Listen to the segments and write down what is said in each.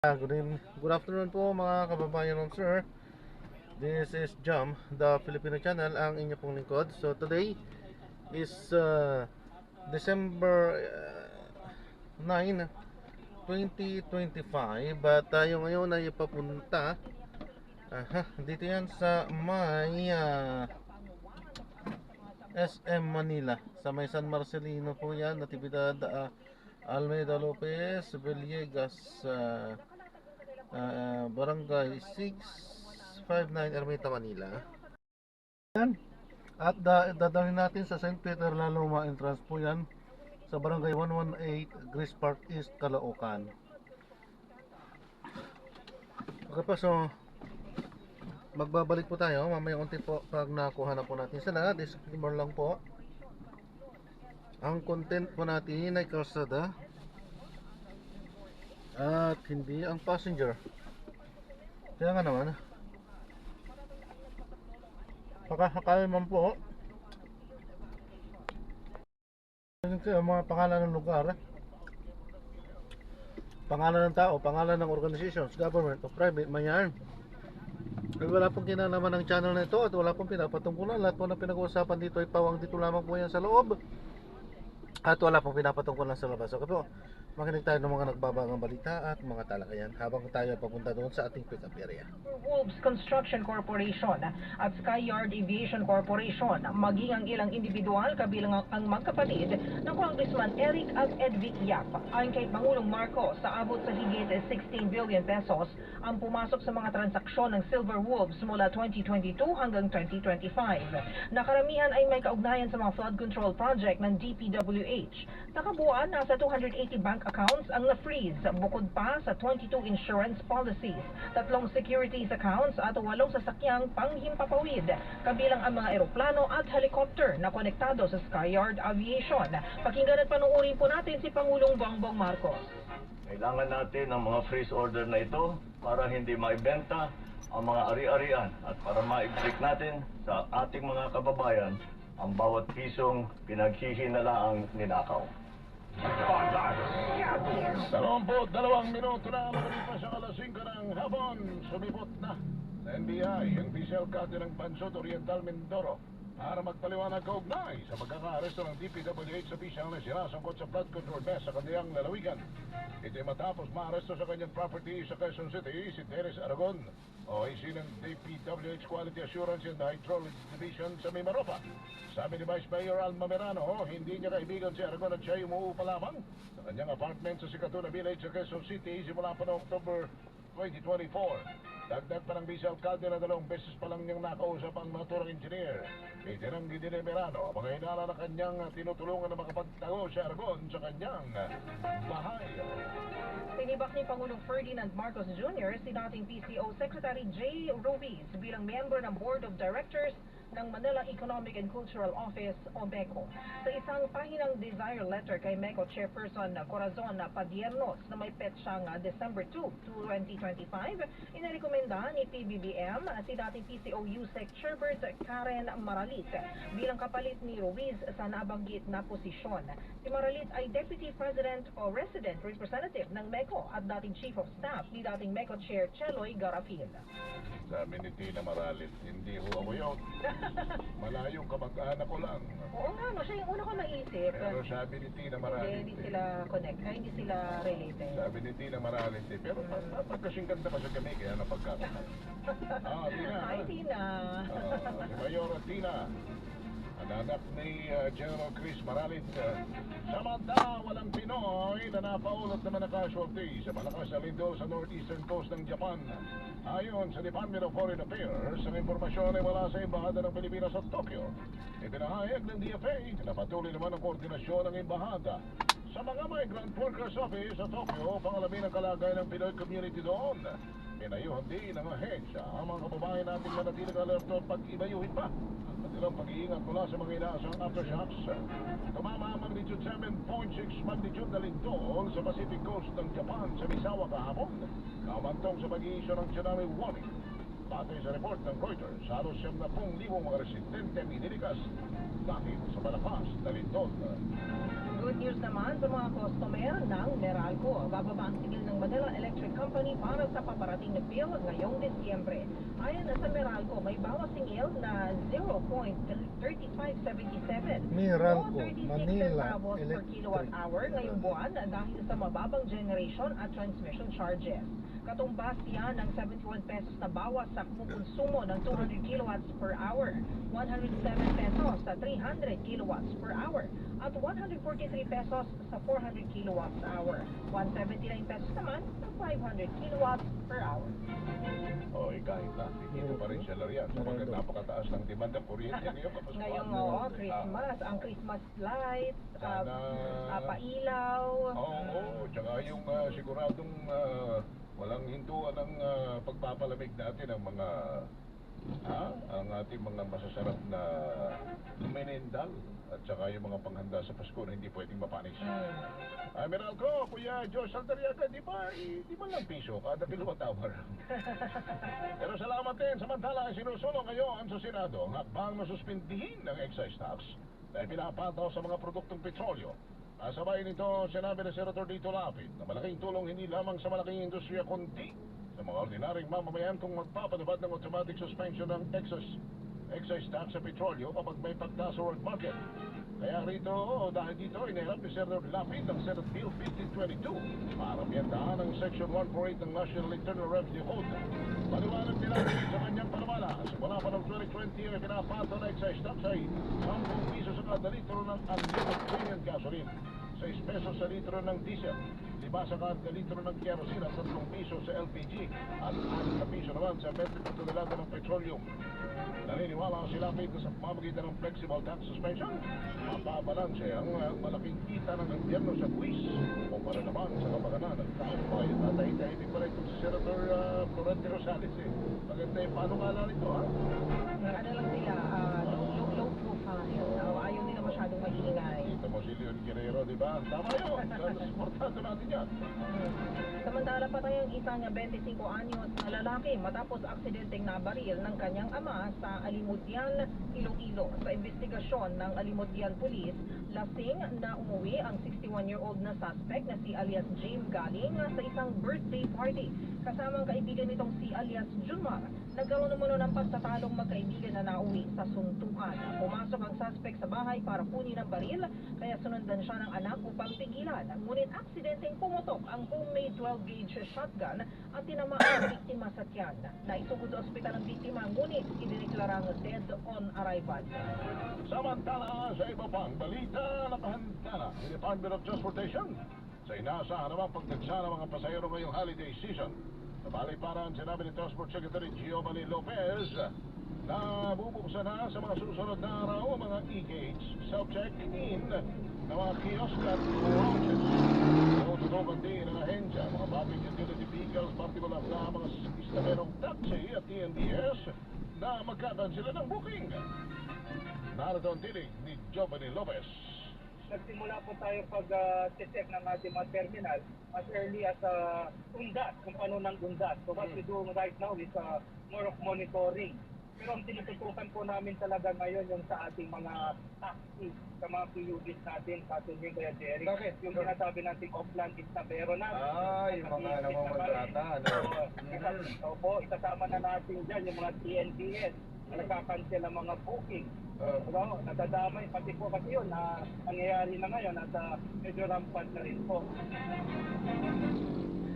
Good afternoon po mga kababayan ng sir. This is Jam, the Filipino channel, ang inyo pong lingkod. So today is December 9, 2025. At tayo ngayon ay papunta dito yan sa may SM Manila. Sa may San Marcelino po yan, Natividad Almeida Lopez, Villegas, Barangay 659 Ermita, Manila. At dadalhin natin sa St. Peter Laloma entrance po yan sa Barangay 118 Grace Park East, Caloocan. Okay pa, so magbabalik po tayo mamaya unti po pag nakuha na po natin sila. Disclaimer lang po, ang content po natin ay kalsada at hindi ang passenger. Kaya nga naman, pakakakaya man po ang mga pangalan ng lugar, pangalan ng tao, pangalan ng organizations, government o private, mayan. Wala pong kinalaman ng channel na ito at wala pong pinapatungkulan. Lahat po na pinag-uusapan dito ay pawang dito lamang po yan sa loob at wala pong pinapatungkulan sa labas. Okay po, makinig tayo ng mga nagbabagang balita at mga talakayan habang tayo papunta doon sa ating pick-up area. Wolves Construction Corporation at Skyyard Aviation Corporation, maging ang ilang individual kabilang ang magkapatid ng Congressman Eric at Edvic Yap. Ayon kay Pangulong Marcos, sa abot sa higit 16 billion pesos ang pumasok sa mga transaksyon ng Silver Wolves mula 2022 hanggang 2025. Nakaramihan ay may kaugnayan sa mga flood control project ng DPWH. Nakabuuan, nasa 280 bank accounts ang na-freeze, bukod pa sa 22 insurance policies, 3 securities accounts at 8 sasakyang panghimpapawid, kabilang ang mga eroplano at helicopter na konektado sa Skyyard Aviation. Pakinggan at panuorin po natin si Pangulong Bongbong Marcos. Kailangan natin ang mga freeze order na ito para hindi maibenta ang mga ari-arian at para maibalik natin sa ating mga kababayan ang bawat pisong pinaghihinalaang ninakaw. 22 minuto na makalipas sa alas 5 ng hapon, sumibot na sa NBI ang Visual Cutter ng Bansod Oriental Mindoro para magpaliwanag kaugnay sa pagkakaaresto ng DPWH official na sinasangkot sa flood control mess sa kaniyang lalawigan. Ito'y matapos maaresto sa kanyang property sa Quezon City si Teres Aragon o IC ng DPWH Quality Assurance and Hydrology Division sa Mimaropa. Sabi ni Vice Mayor Alma Merano, hindi niya kaibigan si Aragon at siya umuupa lamang sa kanyang apartment sa Sikatuna Village sa Quezon City simula pa noong October 2024. Dagdag pa ng vice alcalde na 2 beses pa lang niyang nakausap ang naturang engineer. Itinanggi din ni Merano ang mga hinala na kanyang tinutulungan na makapagtago si Aragon sa kanyang bahay. Tinibak ni Pangulong Ferdinand Marcos Jr. si dating PCO Secretary J. Ruiz bilang member ng Board of Directors ng Manila Economic and Cultural Office o MECO. Sa isang pahinang desire letter kay MECO Chairperson Corazon Padiernos na may petsang December 2, 2025, inirekomenda ni PBBM si dating PCO USEC Chairperson Karen Maralit bilang kapalit ni Ruiz sa nabanggit na posisyon. Si Maralit ay Deputy President o Resident Representative ng MECO at dating Chief of Staff ni dating MECO Chair Cheloy Garafil. Sabi ni Tina Maralit, hindi ho ako yun. Malayong kamag-anak ko lang. Oo nga, no, siya yung una ko maisip. Pero sabi ni Tina Maralit, Hindi sila connect, hindi sila related. sabi ni Tina Maralit, pero pagkasing ganda kasi kami kaya napagkakita. Tina. Hi, Tina. Si Mayor Tina, ang anak ni General Chris Maralit. Samantala, walang Pinoy na napaulot naman na casualty sa malakas na lindol sa northeastern coast ng Japan. Ayon sa Department of Foreign Affairs, ang impormasyon ay wala sa Embahada ng Pilipinas sa Tokyo. Ipinahayag ng DFA na patuloy naman ang koordinasyon ng Embahada sa mga migrant workers office sa Tokyo pangalamin ang kalagayan ng Pinoy community doon. Pinayuhan din ng ahensya ang mga kababayan natin manatiling alerto at pag-ibayuhin pa ang kanilang pag-iingat mula sa mga inaasang aftershocks. Tumama ang magnitude 7.6 magnitude na lindol sa Pacific Coast ng Japan sa Misawa kahapon. Kamantong sa pag-iisyo ng tsunami warning. Batay sa report ng Reuters, halos 70,000 mga residente minilikas dahil sa malakas na lindol. Good news naman sa mga customer ng Meralco. Bababa ang sigil ng Manila Electric Company para sa paparating na bill ngayong Disyembre. Ayon sa Meralco, may bawas singil na 0.3577 Meralco, o 36 Manila centavos per Electric. kilowatt hour ngayong buwan dahil sa mababang generation at transmission charges. Katumbas yan ng 71 pesos na bawas sa kumukonsumo ng 200 kilowatts per hour, 107 pesos sa 300 kilowatts per hour, at 143 pesos sa 400 kilowatts hour, 179 pesos naman sa 500 kilowatts per hour. O, kahit na, dito pa rin sila riyan. Sapagkat napakataas ng demand ng kuryente ngayon. Kapasukan. Ngayong Christmas, ang Christmas lights, Sana- pailaw. Oo, tsaka yung siguradong walang hintuan ng pagpapalamig natin ang mga ang ating mga masasarap na menendal at saka yung mga panghanda sa Pasko na hindi pwedeng mapanis. Meralco, Kuya Josh Aldariaga, di ba lang piso kada kilowatt hour? Pero salamat din, samantala ay sinusulong ngayon sa Senado ang hakbang na suspindihin ng excise tax na ipinapataw sa mga produktong petrolyo. Kasabay nito, sinabi ni Senator Dito Lapid na malaking tulong hindi lamang sa malaking industriya kundi sa mga ordinaryong mamamayan kung magpapatupad ng automatic suspension ng excise tax sa petrolyo kapag may pagtaas sa world market. Kaya rito, dahil dito, inihirap ni Senator Lapid ang Senate Bill 1522 para amyendahan ang Section 148 ng National Internal Revenue Code. Paliwanag nila sa kanyang panumala, simula pa ng 2020 ay pinapataw na excise tax ay 10 piso sa kada litro ng unleaded premium gasoline, 6 pesos sa litro ng diesel, 5 sa kada litro ng kerosene at 3 piso sa LPG at 6 na piso naman sa metric na tonelada ng petroleum. Naniniwala si Lapid na sa pamamagitan ng flexible tax suspension, mapabalanse ang malaking kita ng gobyerno sa buwis o para naman sa kapakanan ng taong bayan. Tatahitahimik pa rin ito si Senator Florente Rosales Maganda yung panukala nito, ha? Ano lang sila, low profile. Ayaw nila masyadong maingay. Kita mo si Leon Guerrero, di ba? Tama yun. Supportado natin yan. Samantala patay ang isang 25 anyos na lalaki matapos aksidenteng nabaril ng kanyang ama sa Alimudyan, Iloilo. Sa investigasyon ng Alimudyan Police, lasing na umuwi ang 61-year-old na suspect na si alias James galing sa isang birthday party. Kasama ang kaibigan nitong si alias Junmar. Nagkaroon naman ng pagtatalong magkaibigan na nauwi sa suntukan. Pumasok ang suspect sa bahay para kunin ang baril, kaya sunundan siya ng anak upang pigilan. Ngunit aksidenteng pumutok ang homemade 12-gauge shotgun at tinamaan ang biktima sa tiyan. Naisugod sa ospital ang biktima, ngunit idineklarang dead on arrival. Samantala, sa iba pang balita, nakahanda na ang Department of Transportation sa inaasahan namang pagdagsa ng mga pasahero ngayong holiday season. Sa baliparan, sinabi ni Transport Secretary Giovanni Lopez na bubuksan na sa mga susunod na araw mga e-gates, self-check-in na mga kiosk at lounges. Tututukan din ang ahensya, mga public utility vehicles, partikular na mga istamerong taxi at TNBS na magkakansila ng booking. Narito ang tinig ni Giovanni Lopez. Nagsimula po tayo pag-check ng ating mga terminal as early as undas, kung paano ng undas. So what we do right now is more of monitoring. Pero ang tinututukan po namin talaga ngayon yung sa ating mga taxi, sa mga PUVs natin, sa ating yung Kuya Jerry. Bakit? Yung sinasabi natin offline is na meron na. Yung mga namamanggata, ano? Opo, isasama na natin dyan yung mga TNBS na nagkakancel ang mga booking. So, nadadamay pati po kasi yun na nangyayari na ngayon at medyo rampant na rin po.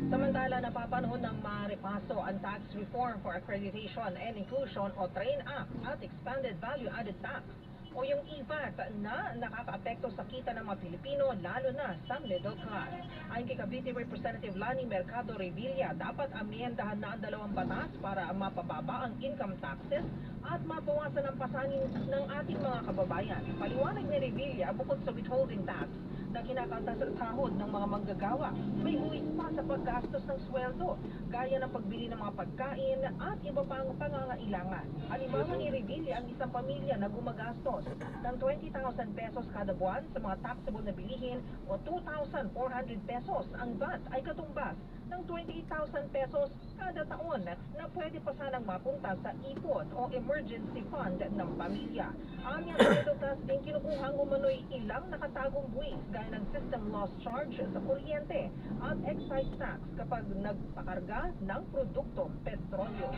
Samantala, napapanahon ng maripaso ang Tax Reform for Accreditation and Inclusion o TRAIN Act at Expanded Value Added Tax o yung EVAT na nakakaapekto sa kita ng mga Pilipino lalo na sa middle class. Ayon kay Cavite Representative Lani Mercado Revilla, dapat amyendahan na ang dalawang batas para mapababa ang income taxes at mabawasan ang pasanin ng ating mga kababayan. Paliwanag ni Revilla, bukod sa withholding tax na kinakaltas sa sahod ng mga manggagawa, may buwis pa sa paggastos ng sweldo, gaya ng pagbili ng mga pagkain at iba pang pangangailangan. Halimbawa ni Revilla, ang isang pamilya na gumagastos ng 20,000 pesos kada buwan sa mga taxable na bilihin o 2,400 pesos, ang VAT ay katumbas ng 28,000 pesos kada taon na pwede pa sanang mapunta sa ipon o emergency fund ng pamilya. Anya Redotas din kinukuhang umano'y ilang nakatagong buwis gaya ng system loss charge sa kuryente at excise tax kapag nagpakarga ng produktong petrolyo.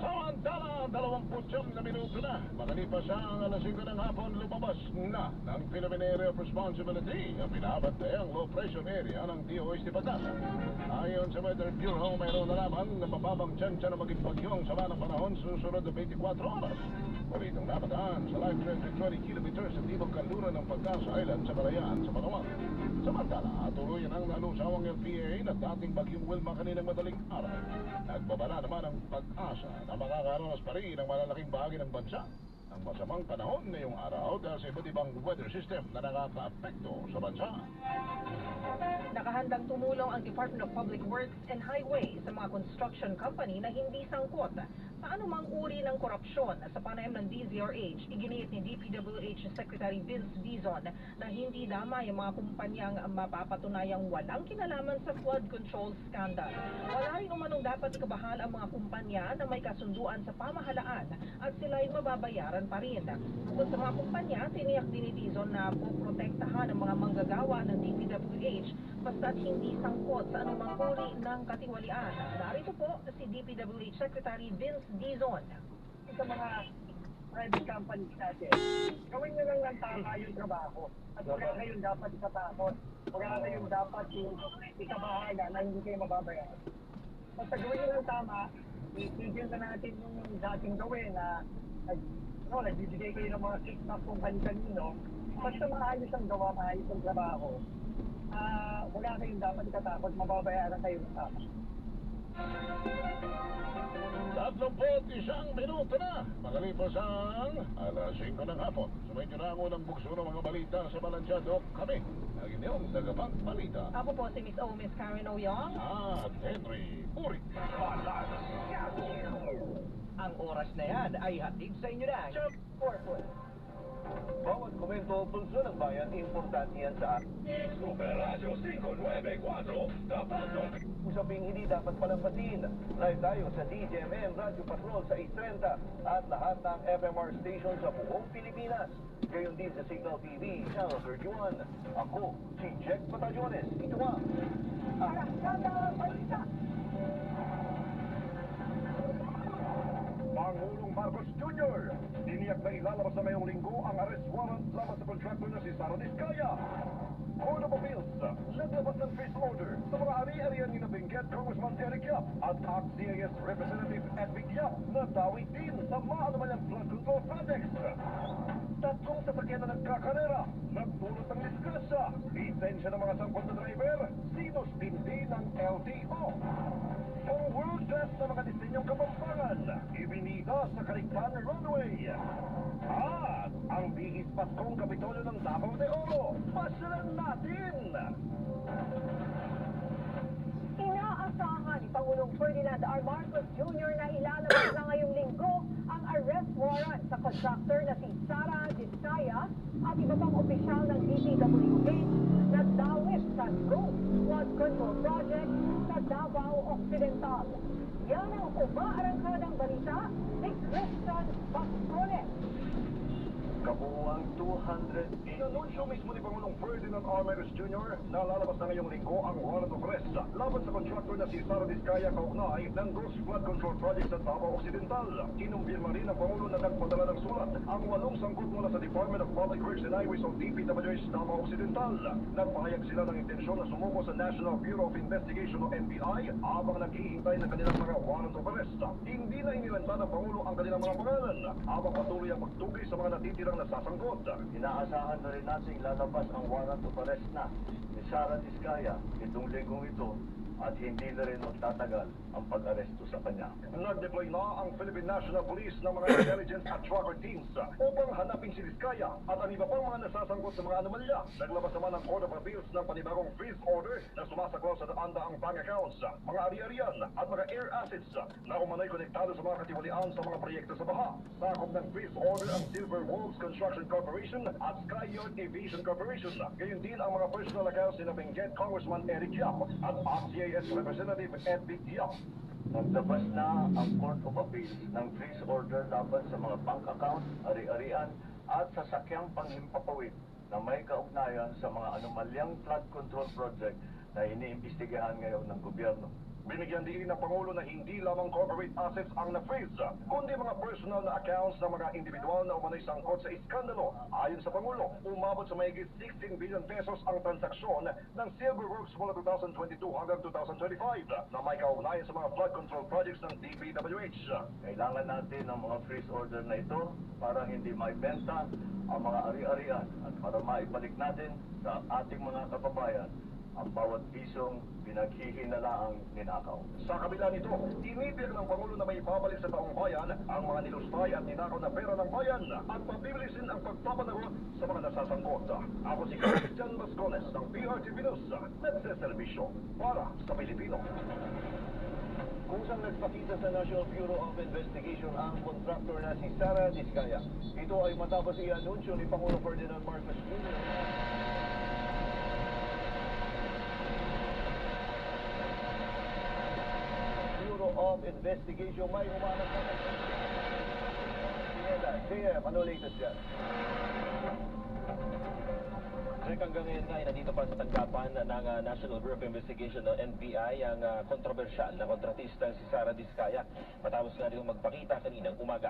Samantala, 29 na minuto na. Makalipas ang alas 5 ng hapon, lumabas na ng Philippine Area of Responsibility ang binabantayan low pressure area ng DOST Pagasa. Ayon sa Weather Bureau, mayroon na lamang na mababang tsansya na maging bagyong sama ng panahon susunod na 24 oras. Ulit ang nabataan sa live trend 20 kilometers sa tibok kanluran ng Pagasa Island sa Kalayaan sa Palawan. Samantala, tuloy ang nalusawang LPA na dating bagyong Wilma kaninang madaling araw. Nagbabala naman ang pag-asa na makakaranas pa rin ang malalaking bahagi ng bansa. Ang masamang panahon ngayong araw dahil sa iba't ibang weather system na nakaka-apekto sa bansa. Nakahandang tumulong ang Department of Public Works and Highways sa mga construction company na hindi sangkot sa anumang uri ng korupsyon sa panayam ng DZRH. Iginiit ni DPWH Secretary Vince Dizon na hindi damay ang mga kumpanyang mapapatunayang walang kinalaman sa flood control scandal. Wala rin umanong dapat ikabahal ang mga kumpanya na may kasunduan sa pamahalaan at sila'y mababayaran pa rin. Bukod sa mga kumpanya, tiniyak din ni Dizon na poprotektahan ang mga manggagawa ng DPWH basta't hindi sangkot sa anumang uri ng katiwalian. Narito po si DPWH Secretary Vince Dizon. Sa mga private companies natin, gawin nyo lang ng tama yung trabaho. At wala kayong dapat ikatakot. Wala kayong dapat yung ikabahala na hindi kayo mababayaran. Basta gawin nyo lang tama, itigil na natin yung dating gawin na nagbibigay kayo ng mga kickback kung kanino. Basta maayos ang gawa, maayos ang trabaho. Wala kayong dapat ikatakot, mababayaran kayo ng tama. 31 minuto na. Makalipas ang alas 5 ng hapon. Sumayin nyo na ang unang bukso ng mga balita sa Balansyado. Kami, ang inyong tagapagbalita. Ako po si Miss O, Miss Karen Oyong. At Henry Uri. Ang oras na yan ay hatid sa inyo na. Bawat komento o pulso ng bayan, importante yan sa atin. Superadio 594, Tapatong. Usaping hindi dapat palampasin. Live tayo sa DJMM Radio Patrol sa 830 at lahat ng FMR station sa buong Pilipinas. Gayon din sa Signal TV, Channel 31. Ako, si Jack Batallones. Ito ang Arangkada Balita. Pangulong Marcos Jr. Tiniyak na ilalabas na ngayong linggo ang arrest warrant laban sa contractor na si Sara Diskaya. Court of Appeals, naglabas ng freeze order sa mga ari-arian ni na Benguet Congressman Eric Yap at ACT-CIS Representative Edvic Yap na dawi din sa maanumalyang flood control projects. Tatlong sasakyan na nagkakarera, nagdulot ng disgrasya, lisensya ng mga sangkot na driver, sinos din ng LTO. Ang world class na mga disenyong kapampangan, ibinida sa Kaligtan Runway. At ang bihis Paskong Kapitolyo ng Davao de Oro, pasyalan natin! Inaasahan ni Pangulong Ferdinand R. Marcos Jr. na ilalabas na ngayong linggo ang arrest warrant sa contractor na si Sara Diskaya at iba pang opisyal ng DPWH na dawit sa Ghost Flood Control Project sa Davao Occidental. Yan ang umaarangkadang balita ni Christian Bascones. Kabuuang 200. Inanunsyo mismo ni Pangulong Ferdinand R. Marcos Jr. na lalabas na ngayong linggo ang warrant of arrest laban sa contractor na si Sara Diskaya kaugnay ng Ghost Flood Control Project sa Davao Occidental. Kinumpirma rin ng Pangulo na nagpadala ng sulat ang 8 sangkot mula sa Department of Public Works and Highways o DPWH Davao Occidental. Nagpahayag sila ng intensyon na sumuko sa National Bureau of Investigation o NBI habang naghihintay ng kanilang mga warrant of arrest. Hindi na inilanta ng Pangulo ang kanilang mga pangalan habang patuloy ang pagtugis sa mga natitirang nasasangkot. Inaasahan na rin natin lalabas ang warrant of arrest na ni Sara Diskaya itong linggong ito at hindi na rin magtatagal ang pag-aresto sa kanya. Nag-deploy na ang Philippine National Police ng mga intelligence at tracker teams upang hanapin si Diskaya at ang iba pang mga nasasangkot sa mga anomalya. Naglabas naman ang Court of Appeals ng panibagong freeze order na sumasaklaw sa daang bank accounts, mga ari-arian at mga air assets na umanay konektado sa mga katiwalian sa mga proyekto sa baha. Sakop ng freeze order ang Silver Wolves Construction Corporation at Skyyard Aviation Corporation. Gayon din ang mga personal accounts ni Benguet Congressman Eric Yap at ACT-CIS DILGS Representative Edvic Yap. Naglabas na ang Court of Appeals ng freeze order laban sa mga bank account, ari-arian at sasakyang panghimpapawid na may kaugnayan sa mga anomalyang flood control project na iniimbestigahan ngayon ng gobyerno. Binigyan din ng Pangulo na hindi lamang corporate assets ang na-freeze, kundi mga personal na accounts ng mga individual na umanay sangkot sa iskandalo. Ayon sa Pangulo, umabot sa mahigit 16 billion pesos ang transaksyon ng Silverworks mula 2022 hanggang 2025 na may kaugnayan sa mga flood control projects ng DPWH. Kailangan natin ng mga freeze order na ito para hindi maibenta ang mga ari-arian at para maibalik natin sa ating mga kababayan ang bawat pisong pinaghihinalaang ninakaw. Sa kabila nito, tinitiyak ng Pangulo na may babalik sa taong bayan ang mga nilustay at ninakaw na pera ng bayan at pabibilisin ang pagpapanagot sa mga nasasangkot. Ako si Christian Vascones ng PRTV News, nagseservisyo para sa Pilipino. Kung saan nagpakita sa National Bureau of Investigation ang kontraktor na si Sara Diskaya. Ito ay matapos i-anunsyo ni Pangulong Ferdinand Marcos Jr. Bureau of Investigation may humanap na JM, ano latest dyan? Jack, hanggang ngayon nga ay nandito pa sa tanggapan ng National Bureau of Investigation o NBI ang kontrobersyal na kontratista si Sara Diskaya matapos nga rin magpakita kaninang umaga.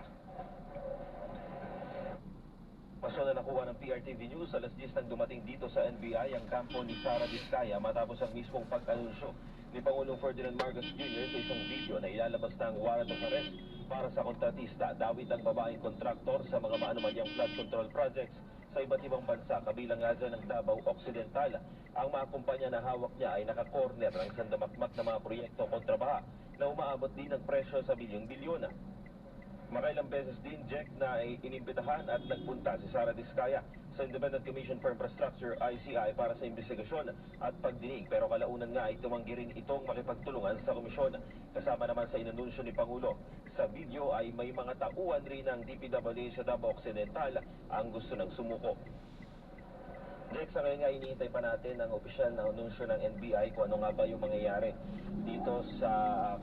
Pasyon na nakuha ng PRTV News, alas 10 nang dumating dito sa NBI ang kampo ni Sara Diskaya matapos ang mismong pag-anunsyo ni Pangulong Ferdinand Marcos Jr. sa isang video na ilalabas ng warrant of arrest para sa kontratista. Dawit ang babaeng kontraktor sa mga maanumalyang flood control projects sa iba't ibang bansa, kabilang nga dyan ng Davao Occidental. Ang mga kumpanya na hawak niya ay nakakorner ng sandamakmak na mga proyekto kontra baha na umaabot din ng presyo sa bilyong-bilyon. Makailang beses din, Jack, na inimbitahan at nagpunta si Sara Diskaya sa Independent Commission for Infrastructure, ICI, para sa investigasyon at pagdinig. Pero kalaunan nga ay tumanggi rin itong makipagtulungan sa komisyon. Kasama naman sa inanunsyo ni Pangulo. Sa video ay may mga tauhan rin ng DPWH sa Davao Occidental ang gusto ng sumuko. Next, sa ngayon nga iniintay pa natin ang opisyal na anunsyo ng NBI kung ano nga ba yung mangyayari dito sa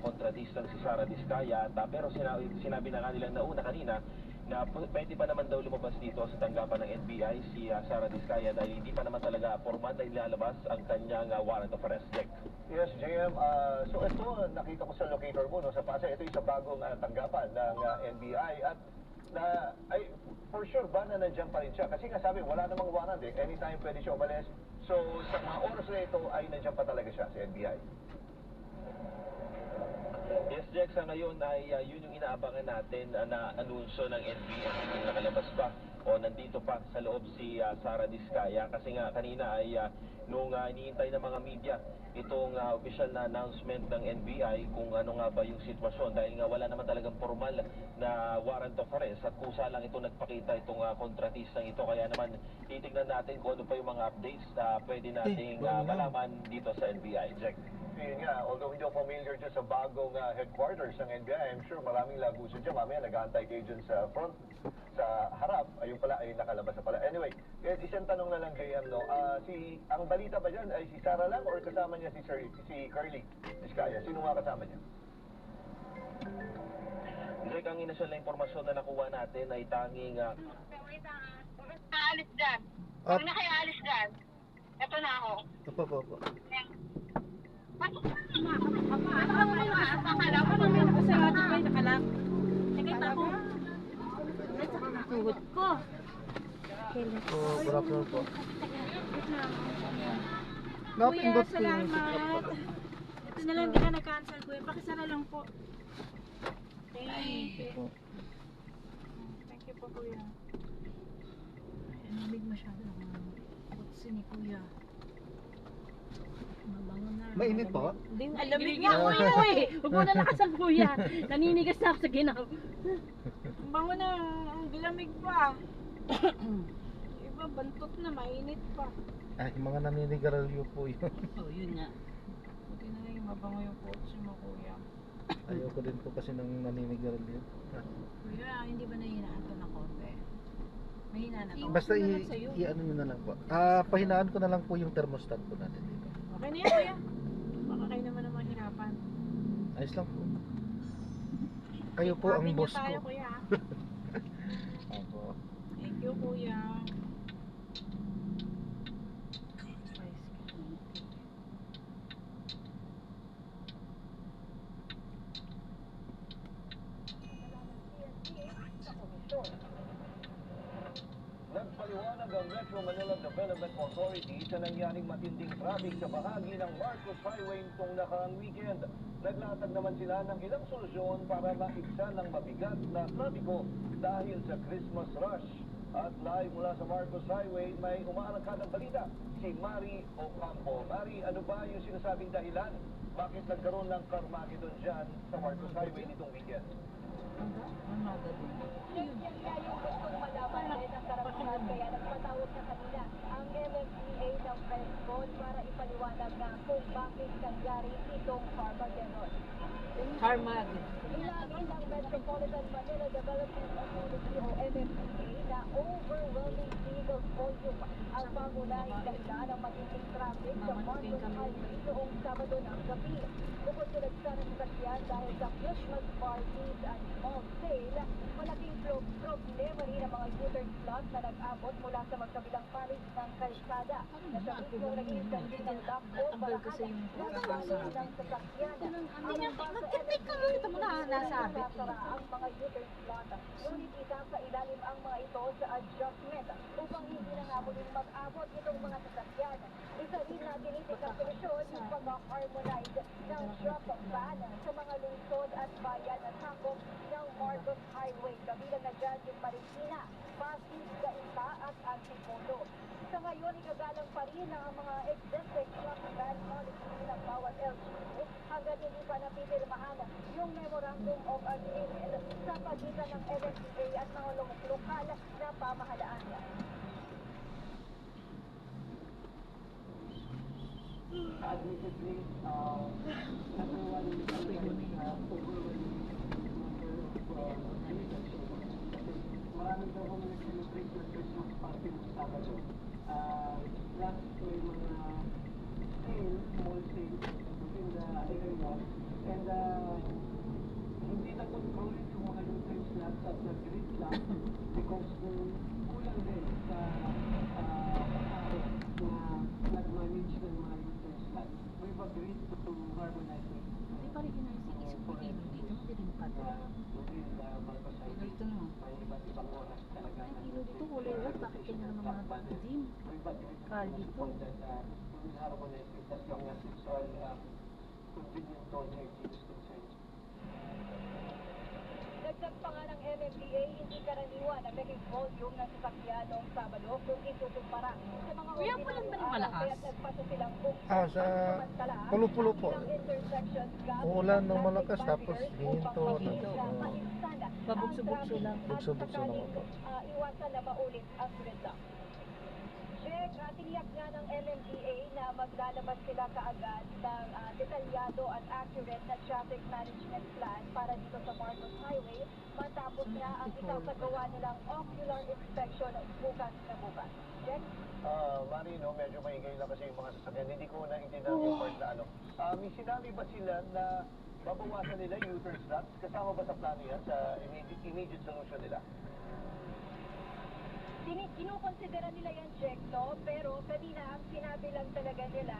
kontratistang si Sara Diskaya. Pero sinabi na nga nilang nauna kanina na pwede pa naman daw lumabas dito sa tanggapan ng NBI si Sara Diskaya dahil hindi pa naman talaga formal na ilalabas ang kanyang warrant of arrest. Check. Yes, JM. So ito, nakita ko sa locator mo, no, sa Pasay, ito yung sa bagong tanggapan ng NBI at na, ay, for sure ba na nandiyan pa rin siya? Kasi nga sabi, wala namang warrant eh. Anytime pwede siya umalis. So, sa mga oras na ito ay nandiyan pa talaga siya sa NBI. Yes, Jack, sa ngayon ay yun yung inaabangan natin na anunsyo ng NBI kung nakalabas pa o nandito pa sa loob si Sara Diskaya. Kasi nga kanina ay nung iniintay ng mga media itong official na announcement ng NBI kung ano nga ba yung sitwasyon dahil nga wala naman talagang formal na warrant of arrest at kusa lang itong nagpakita itong kontratistang ito. Kaya naman titignan natin kung ano pa yung mga updates na pwede nating malaman dito sa NBI. Jack. Yun nga, although hindi ako familiar dyan sa bagong headquarters ng NBI, I'm sure maraming lagusan dyan. Mamaya nag-aantay kayo dyan sa front, sa harap. Ayun pala, ay nakalabas na pala. Anyway, isang tanong na lang, JM, no? Ang balita ba dyan ay si Sara lang or kasama niya si Curly Diskaya? Sino nga kasama niya? Jack, ang inasyal na impormasyon na nakuha natin ay tanging... Naalis dyan. Huwag na kayo alis dyan. Ito na ako. Opo. Pasok na nga. Akala ko naman ako sa atin ko yung nakalak. Nakita ko. Tuhod ko. Oh, good afternoon po. Kuya, salamat. Ito na lang, di ka na-cancel, kuya. Pakisara lang po. Thank you. Thank you po, kuya. Lamig masyado. Butsi ni kuya. Mabango na. Mainit po? Hindi, alamig nga kuya eh. Huwag mo na lakasan kuya. Naninigas na ako sa ginam. Ang bango na, ang lamig pa. Iba, bantot na, mainit pa. Ay, mga naninigarilyo po yun. Oh, yun nga. Buti na lang yung mabango yung kotse mo, kuya. Ayoko din po kasi ng naninigarilyo. Kuya, hindi ba nahinaan to ng konti? Mahina na to. Basta i-ano nyo na lang po. Pahinaan ko na lang po yung thermostat po natin dito. Okay na yan, kuya. Baka kayo naman ang Ayos lang po. Kayo po ang Happy boss na tayo, ko. kuya. Opo. Thank you, kuya. Nagpaliwanag ang Metro Manila Development Authority sa nangyaring matinding traffic sa bahagi ng Marcos Highway nitong nakaraang weekend. Naglatag naman sila ng ilang solusyon para maibsan ang mabigat na trapiko dahil sa Christmas rush. At live mula sa Marcos Highway, may umaarangkadang balita, si Mari Ocampo. Mari, ano ba yung sinasabing dahilan? Bakit nagkaroon ng Carmageddon dyan sa Marcos Highway nitong weekend? Yan nga yung gustong malaman din ang karamihan, kaya nagpatawag na kanila ang MMDA ng Presscon para ipaliwanag na kung bakit nangyari itong Carmageddon. Ilagin ng Metropolitan Manila Development Authority o MMDA na overwhelming vehicle volume ang pangunahing dahilan ng matinding traffic sa Marcos Highway noong Sabado ng gabi. Bukod sa nagsanang sakyan dahil sa Christmas parties at small sale, malaking problema rin ang mga U-turn slots na nag-abot mula sa magkabilang panig ng kalsada. Na sa mismong naging sandin ng lakbo, barahan na panig ng sasakyan. Magkritik ka lang, ito mo na nasabi. Ang mga U-turn slot, ngunit isa sa ilalim ang mga ito sa adjustment upang hindi na nga muling mag-abot itong mga sasakyan. Isa rin na tinitik ang solusyon yung pag-harmonize ng drop ban sa mga lungsod at bayan na sakop ng Marcos Highway. Kabilang na dyan yung Marikina, Pasig, Gaita at Antipolo. Sa ngayon, ikagalang pa rin ang mga existing drop ban policy ng bawat LGU hanggang hindi pa napipirmahan yung Memorandum of Agreement sa pagitan ng MMDA at mga lokal na pamahalaan. Admittedly, number one is overwhelming maraming daw kami nag-celebrate ng Christmas party ng Sabado. Last ko yung mga sale, small sale within the area. And hindi na-control yung mga U-turn slots at nag-grid lang because kulang din sa pag-aro na nag-manage ng mga U-turn slots. We've agreed to harmonize it. Hindi pa rin inaisip ko dito. Hindi rin pa rin. Dito na. May iba't ibang oras talaga. Ay, kilo dito. Kulay red. Bakit kanya naman mga gym? Kal dito. We will harmonize it as long as it's all convenient to energy is concerned. Dagdag pa nga ng MMDA, hindi karaniwan ang naging volume ng sasakyan noong Sabado kung itutumpara sa mga Kuya, pulang ba ng malakas? Kaya nagpasa silang buksan Sa pulo-pulo po. Ulan ng malakas tapos hinto. Pabukso-bukso lang. Bukso-bukso lang po. Iwasan na maulit ang gridlock. Check, tiniyak nga ng MMDA na maglalabas sila kaagad ng detalyado at accurate na traffic management plan para dito sa Marcos Highway matapos na ang isasagawa nilang ocular inspection bukas na bukas. Check? Mari, no, medyo maingay lang kasi yung mga sasakyan. Hindi ko naintindihan yung part na ano. May sinabi ba sila na babawasan nila yung U-turn slots? Kasama ba sa plano yan sa immediate solution nila? Kinukonsidera nila yan, check, no? Pero kanina ang sinabi lang talaga nila,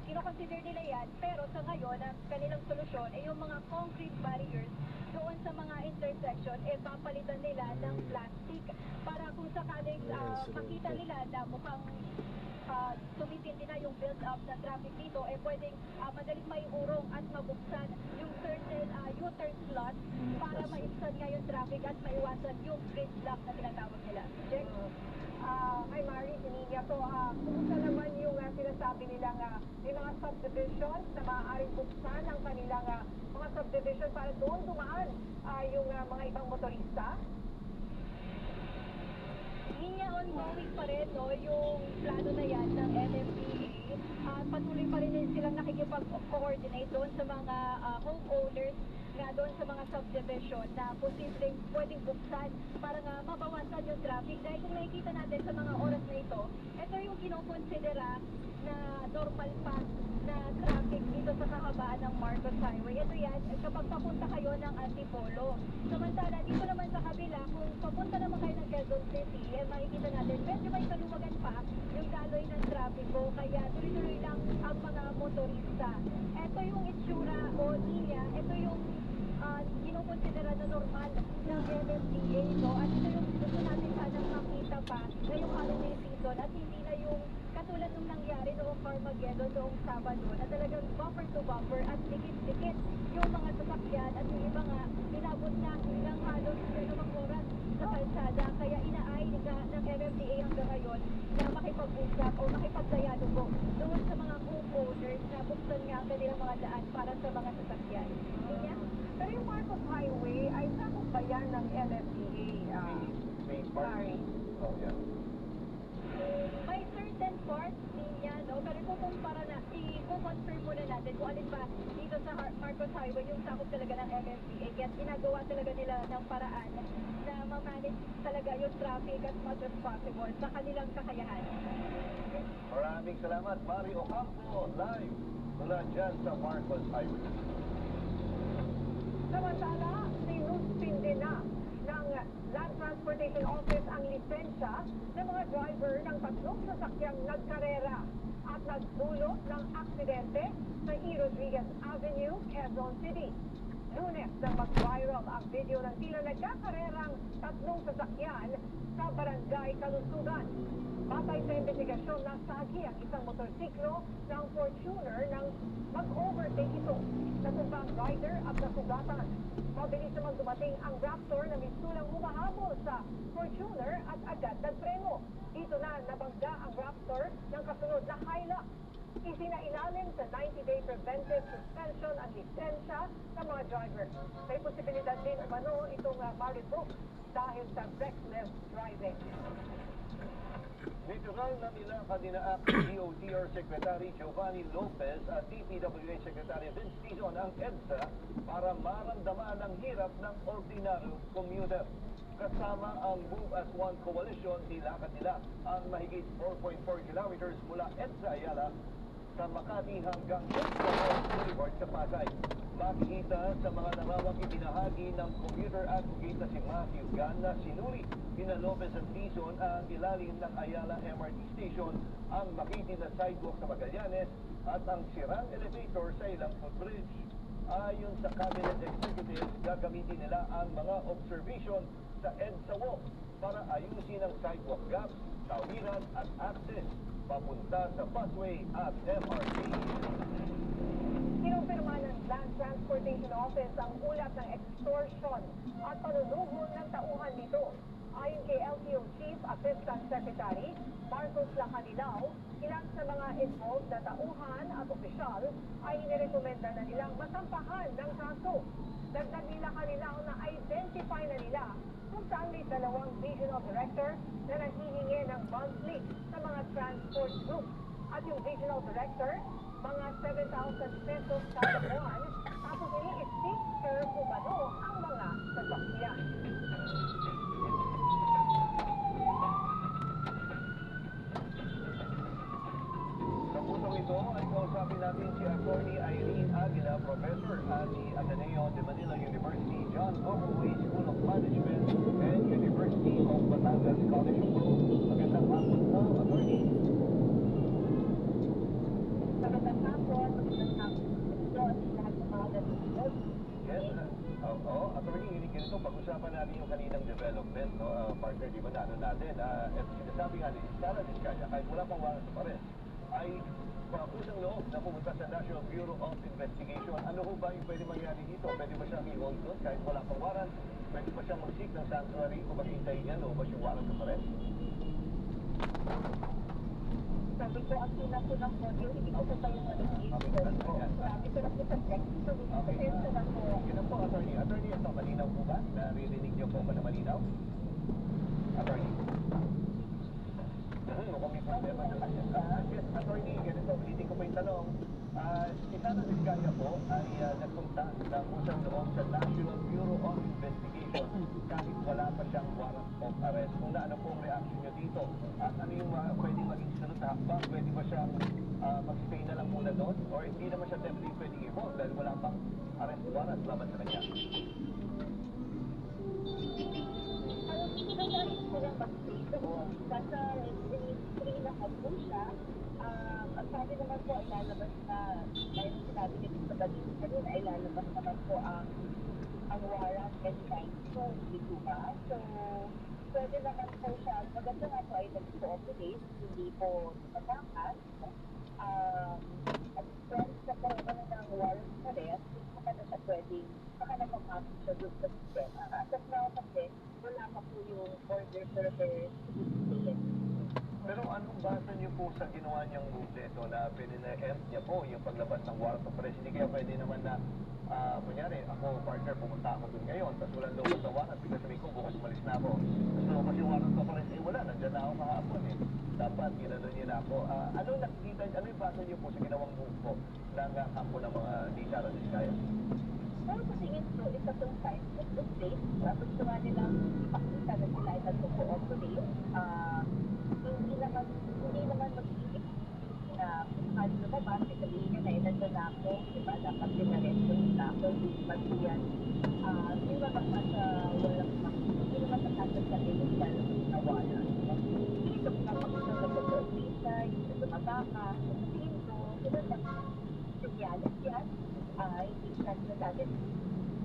kinukonsider nila yan, pero sa ngayon, ang kanilang solusyon ay yung mga concrete barriers doon sa mga intersection, papalitan nila ng plastic para kung sakaling makita nila na mukhang tumitindi na yung build-up ng traffic dito, pwedeng madaling maiurong at mabuksan yung certain U-turn slot para maibsan nga yung traffic at maiwasan yung gridlock na tinatawag nila. Check. Hi Mari, si Ninia. So, kumusta naman yung sinasabi nilang may mga subdivisions na maaaring buksan ang kanilang mga subdivision para doon dumaan yung mga ibang motorista? Linya ongoing pa rin, no, yung plano na yan ng MMDA. Patuloy pa rin silang nakikipag-coordinate doon sa mga homeowners nga doon sa mga subdivision na posibleng pwedeng buksan para nga mabawasan yung traffic. Dahil kung nakikita natin sa mga oras na ito yung kinokonsidera na normal path na traffic dito sa kahabaan ng Marcos Highway. Ito yan, kapag papunta kayo ng Antipolo. Samantala, dito naman sa kabila, kung papunta naman kayo ng Quezon City, makikita natin, medyo may kaluwagan pa yung daloy ng trapiko, kaya tuloy-tuloy lang ang mga motorista. Ito yung itsura o linya, ito yung kinukonsidera na normal ng MMDA, no? At ito yung gusto natin sanang makita pa ngayong holiday season at hindi na yung katulad nung nangyari noong Carmageddon noong Sabado na talagang bumper to bumper at dikit-dikit yung mga sasakyan at yung iba nga inabot na ng halos dalawang oras sa kalsada, kaya inaay na ng MMDA hanggang ngayon na makipag-usap o makipag-dialogo doon sa mga homeowners na buksan nga ang kanilang mga daan para sa mga sasakyan. Kaya, pero yung Marcos Highway ay sakop ba yan ng MMDA? Sorry. Oh, yeah. May certain parts niya, no? Pero kukumpara na, i-confirm muna natin kung alin ba dito sa Marcos Highway yung sakop talaga ng MMDA. Kaya ginagawa talaga nila ng paraan na ma-manage talaga yung traffic as much as possible sa kanilang kakayahan. Maraming salamat, Mario Ocampo, live mula dyan sa Marcos Highway. Samantala, sinuspindi na ng Land Transportation Office ang lisensya ng mga driver ng tatlong sasakyang nagkarera at nagdulot ng aksidente sa E. Rodriguez Avenue, Quezon City. Lunes nang mag-viral ang video ng tila nagkakarerang tatlong sasakyan sa barangay Kalusugan. Batay sa investigasyon, nasagi ang isang motorsiklo ng Fortuner nang mag-overtake ito. Natumbang rider at nasugatan. Mabilis naman dumating ang Raptor na mistulang humahabol sa Fortuner at agad nagpreno. Dito na nabangga ang Raptor ng kasunod na Hilux. Isinailalim sa 90-day preventive suspension ang lisensya ng mga driver. May posibilidad din umano itong ma-revoke dahil sa reckless driving. Natural na nila kanina acting DOTR Secretary Giovanni Lopez at DPWH Secretary Vince Tizon ang EDSA para maramdaman ang hirap ng ordinaryong commuter. Kasama ang Move as One Coalition, nilakad nila ang mahigit 4.4 kilometers mula EDSA Ayala sa Makati hanggang EDSA Boulevard sa Pasay. Makikita sa mga larawang ibinahagi ng commuter advocate na si Matthew Gan na sinuri Pina Lopez at Tizon ang ilalim ng Ayala MRT Station, ang makitid na sidewalk sa Magallanes at ang sirang elevator sa ilang footbridge. Ayon sa Cabinet Executives, gagamitin nila ang mga observation sa EDSA Walk para ayusin ang sidewalk gaps, tawiran at access papunta sa busway at MRT. Kinumpirma ng Land Transportation Office ang ulat ng extortion at panunubon ng tauhan nito. Ayon kay LTO Chief Assistant Secretary Marcos Lacanilao, ilan sa mga involved na tauhan at opisyal ay inirekomenda na nilang masampahan ng kaso. Dagdag nila Lacanilao na identify na nila kung saan may dalawang regional director na nanghihingi ng monthly sa mga transport group. At yung regional director, mga 7,000 pesos kada buwan, tapos ini-sticker umano ang mga sasakyan. Sa punong ito ay kausapin natin si Attorney Irene Aguila, Professor at the Ateneo de Manila University, John Ocoboy School of Management and University of Batangas College of Law. Magandang hapon po, Attorney. Magandang hapon, lahat ng mga nanonood. Yes, Attorney, hindi ganito, pag-usapan natin yung kaninang development, no, partner, di ba, natin, at sinasabi nga ni Sara Vizcaya, kahit wala pang warrant of arrest, ay kusang loob na pumunta sa National Bureau of Investigation. Ano ho ba yung pwede mangyari dito? Pwede ba siyang i-hold doon kahit wala pang warrant? Pwede ba siyang mag-seek ng sanctuary kung maghintay niya o ba yung warrant of arrest? Sabi ko, ang tunang po, hindi ko po kayo narinig. Sabi ko lang po sa text. So, pasensya na po. Yun na po, Attorney. Attorney, ito, malinaw po ba? Naririnig niyo po ba na malinaw? Attorney? Mukhang may problema. Yes, Attorney, ganito, ulitin ko po yung tanong. Si Sara Vizcaya po ay nagpunta ng kusang loob sa National Bureau of Investigation kahit wala pa siyang warrant of arrest. Kung ano po ang reaction niyo dito? At ano yung pwede maging sunod na hakbang? Pwede ba siyang mag-stay na lang muna doon? Or hindi naman siya definitely pwedeng i-hold dahil wala pang arrest warrant laban sa kanya? Hindi na lang silang mag-stay doon. Basta free na po siya. Ang sabi naman po ay lalabas na, dahil sinabi niya sa balita kanina, ay lalabas naman po ang warrant anytime soon, di ba? So, pwede naman po siya, maganda nga po ay nag-cooperate, hindi po matakas. At pwede sa pagkaroon ng warrant na rin, saka na siya pwedeng, saka na papasok siya doon sa sistema. As of now kasi, wala pa po yung order for the Pero anong basa niyo po sa ginawa niyang move nito na pinina-end niya po yung paglabas ng warrant of arrest? Hindi kaya pwede naman na, kunyari, ako, partner, pumunta ako doon ngayon, tapos walang lumabas na warrant, bigla sabihin ko, bukas umalis na ako. Tapos lumabas yung warrant of arrest, wala, nandyan na ako kahapon eh. Dapat, ginano niya na ako. Anong nakikita, ano yung basa niyo po sa ginawang move po ng kampo ng mga di Sara Vizcaya? Pero kasi ito, isa itong sign of the state. Gusto nga nilang ipakita na sila ay nag-cooperate. Hindi naman mag-iisip na kung lumabas, sabihin niya na nandun na ako, diba? Dapat dinaresto na ako, hindi yan. Hindi naman hindi naman nakasal sa nilong lalabas na wala. Hindi ito kapag nag-cooperate, hindi tumagaka, hindi ito, sila lang sinyalis yan. Hindi siya natin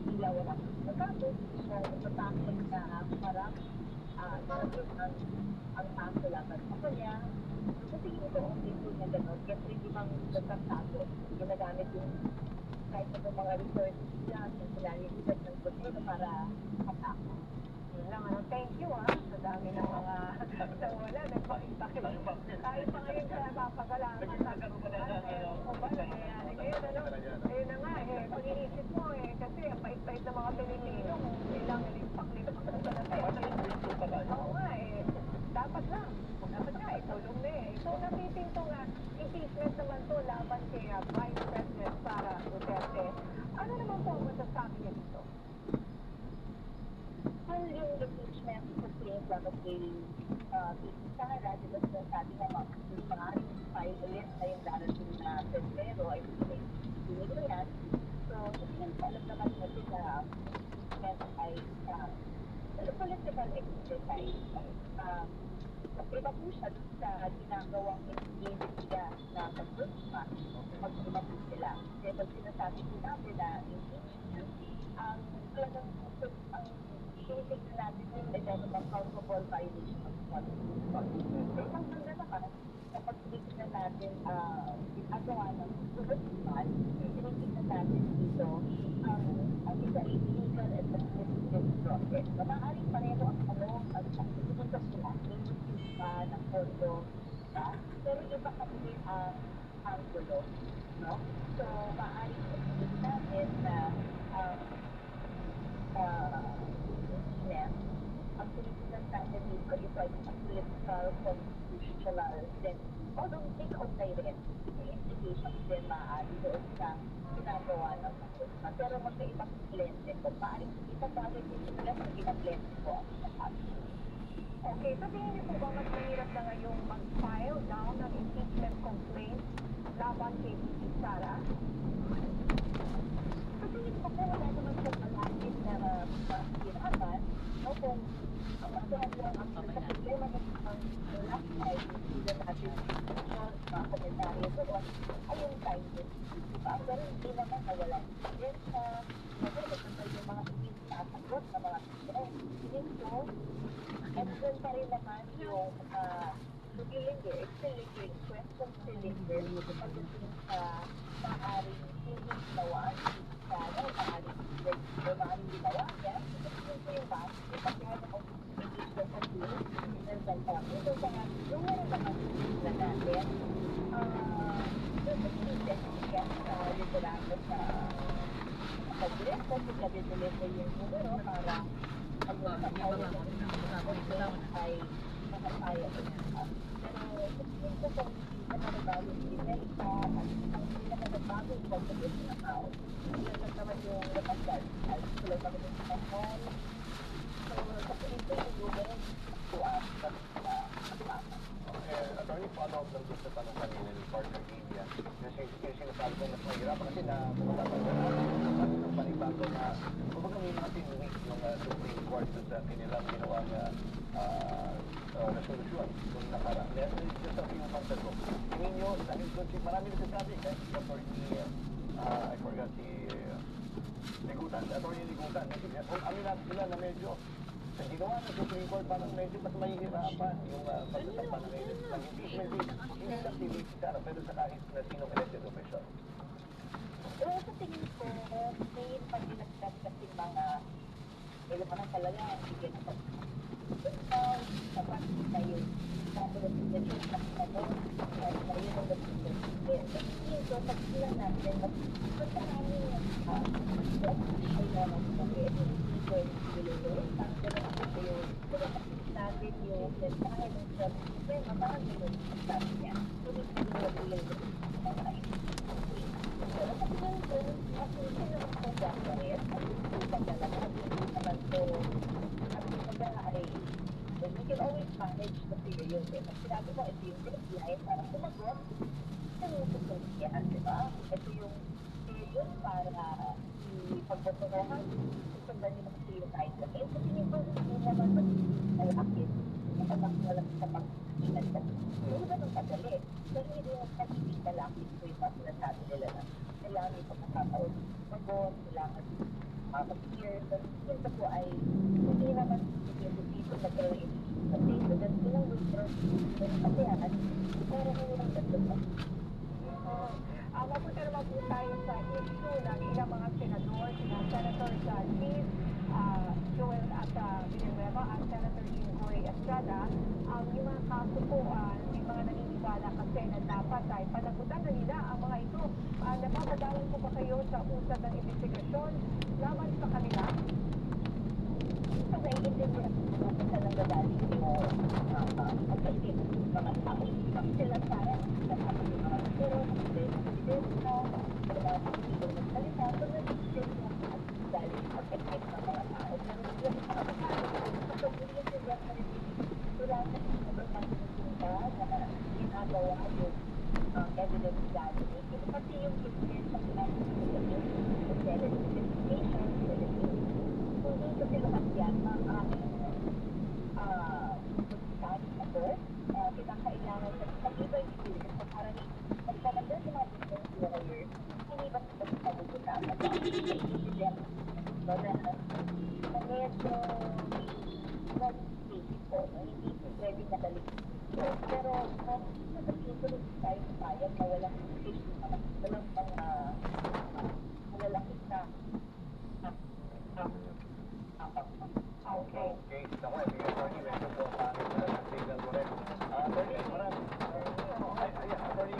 sila walang nagkaso. So, matakot na parang ang kaso laban sa kanya. Kasi ito ang dito na gano'n. Kaya hindi mang nagkakaso. Ginagamit yung kahit sa mga resources dyan, yung sinalilitan ng gobyerno para atako. Yun lang, thank you sa dami ng mga wala, nagpakita. Kahit pa ngayon kaya mapagalaman. Ayun na nga pag inisip mo kasi ang pait-pait ng mga Pilipino, ilang limpak-limpak sa natin. Oo nga dapat nga, tulong na So, napitinto nga, impeachment naman to laban kay Vice President Sara Duterte. Ano naman po ang masasabi niya dito? Yung impeachment complaint laban kay Sara, diba sabi na mga file ulit na yung darating na Pebrero ay pinili yan. So, tingin ko alam naman natin na impeachment ay political exercise. Iba po siya sa ginagawang investiga na pag-rusma, mag-iba po sila. Kasi pag sinasabi po natin na impeachment, ang talagang tinitig na natin yung level of culpable violation of constitution. So, isang ganda naman, kapag tinitignan natin ginagawa ng rusma, tinitig na natin dito ang isa ay legal and administrative process. So, maaaring pareho ang pumunta sila ng porto, pero iba kasi ang anggulo, no? So, maaaring sabihin natin na impeachment, ang tinitignan natin dito ito ay isang political constitutional sense. Although, take out na rin yung implications din maaari doon sa ginagawa ng konstitution. Pero magkaibang blende ko. Maaaring isang bagay din sila sa ginablende ko ang sinasabi. Okay, so tingin niyo po ba mas mahirap na ngayong mag-file down ng impeachment complaint laban kay Sara? So tingin ko po wala naman po malapit na mahirapan, no? Kung ang masuhan lang ang problema ng last time, hindi natin mga komentaryo doon, ay yung time din. Pero hindi naman nawala din sa yung mga hindi nasagot na mga tingin ko, and then pa rin naman yung linger, still lingering, question still lingers pagdating sa maaaring hindi ginawa, maaaring ginawa yan. Ito yung ba? Ipagkaya ako hindi ko sa team, and then ito ba, yung meron naman na natin, yung pag-investigate sa literato sa pag-direct, kasi sabi-deliver yung numero para ang mga ay makakaya ko niya. Pero ito kung pinagbago yung Amerika at ang pinagbago yung pagkakas na tao. Yan naman yung napasal at sila kami ng pinagbago. So, kasi ito yung lugar to ask sa pag-akas. Attorney, follow-up lang sa tanong kanina ni partner Amy. yung sinasabi ko mas mahirap kasi na matatanda na ng panibago na kumbaga may mga tinuwik yung Supreme Court sa kanilang ginawang resolusyon kung nakaraan. Just a few months ago. Tingin nyo, dahil doon marami nagsasabi kahit I forgot si Ligutan, Atty. Ligutan. Kung aminat sila na medyo sa ginawa ng Supreme Court, parang medyo mas mahihirapan yung pagsasampa ng impeachment. Hindi lang si Vice Sara, pero sa kahit na sinong elected official. Well, sa tingin ko, may pag-ilagdag kasi mga kailangan talaga ang bigyan ng pag-ilagdag, sapat na yun. Tapos, yun yung pag-ilagdag, kahit na yun ang pag-ilagdag. Tingin ko, pag sila natin, mas maraming ay naman kami. Ito yung pag-ilagdag. Tapos, yung natin yung mensahe ng problema, parang yun yung sabi niya. Sulit yung pag-ilagdag. Pero kasi yung ako sino ang pagkakarit at yung pagkakarit naman to at yung pagkakarit we can always manage the period pag sinabi mo ito yung pinagbiyahe para sumagot sinususunod yan, di ba? Ito yung period para ipagbotonohan susundan yung mga period kahit kasi yung tingin ko hindi naman mag-alakit kapag walang sa pag-inan kasi hindi ba nung kadali pero hindi yung pag-ibig talakit ko yung sinasabi nila na kailangan ito makataon mag-on, kailangan mag-hear yun po ay hindi naman dito nag-relate kasi ito dahil silang withdraw kasi yan pero hindi lang dito mapunta naman po tayo sa issue ng ilang mga senador sina Senator Cheese Joel at Villanueva at Senator Ingoy Estrada yung mga kaso po may mga naniniwala kasi na dapat ay panagutan na nila ang mga ito napapadalan po ba kayo sa usad ng investigasyon laban sa kanila? So naiintindihan po sa nanggagaling mo pagkaitin mga tao sila para pero na wala dito magsalita so nag-isip mo at galing pagkaitin ng mga tao pero yung mga tao so naiintindihan na rin wala na sobrang pagkakitinta na ginagawa yung evidence gathering ito pati yung evidence sa Senate investigation kung hindi kasi lumagyan ang aming study na to kinakailangan sa pag-ibay dito sa parang magpapagdan sa mga different lawyers hindi ba sa pag-ugutan at pag-ibigyan so na medyo not-basic po hindi pwede madali pero sa pag-ibig tayo sayang na walang issue walang mga malalakit na Okay. Ako, sige, Atty. Medyo po pangit na ng signal ko rin. Atty.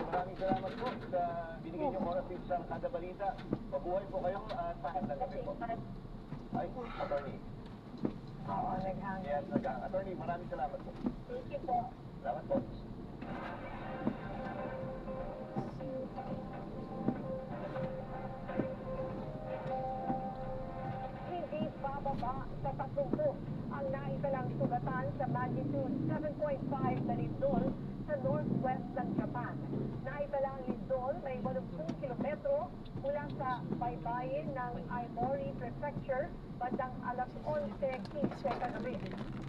Maraming salamat po sa binigay niyong oras dito sa Kada Balita. Mabuhay po kayo at magandang gabi po. Ay, Atty. Oo, naghang. Yes, naghang. Atty. Maraming salamat po. Thank you po. Salamat po. Hindi bababa sa Patumbo ang naisalang sugatan sa magnitude 7.5 na lindol sa northwest ng Japan. Naitala ang lindol may 80 kilometro mula sa baybayin ng Aomori Prefecture bandang alas 11:15 kagabi.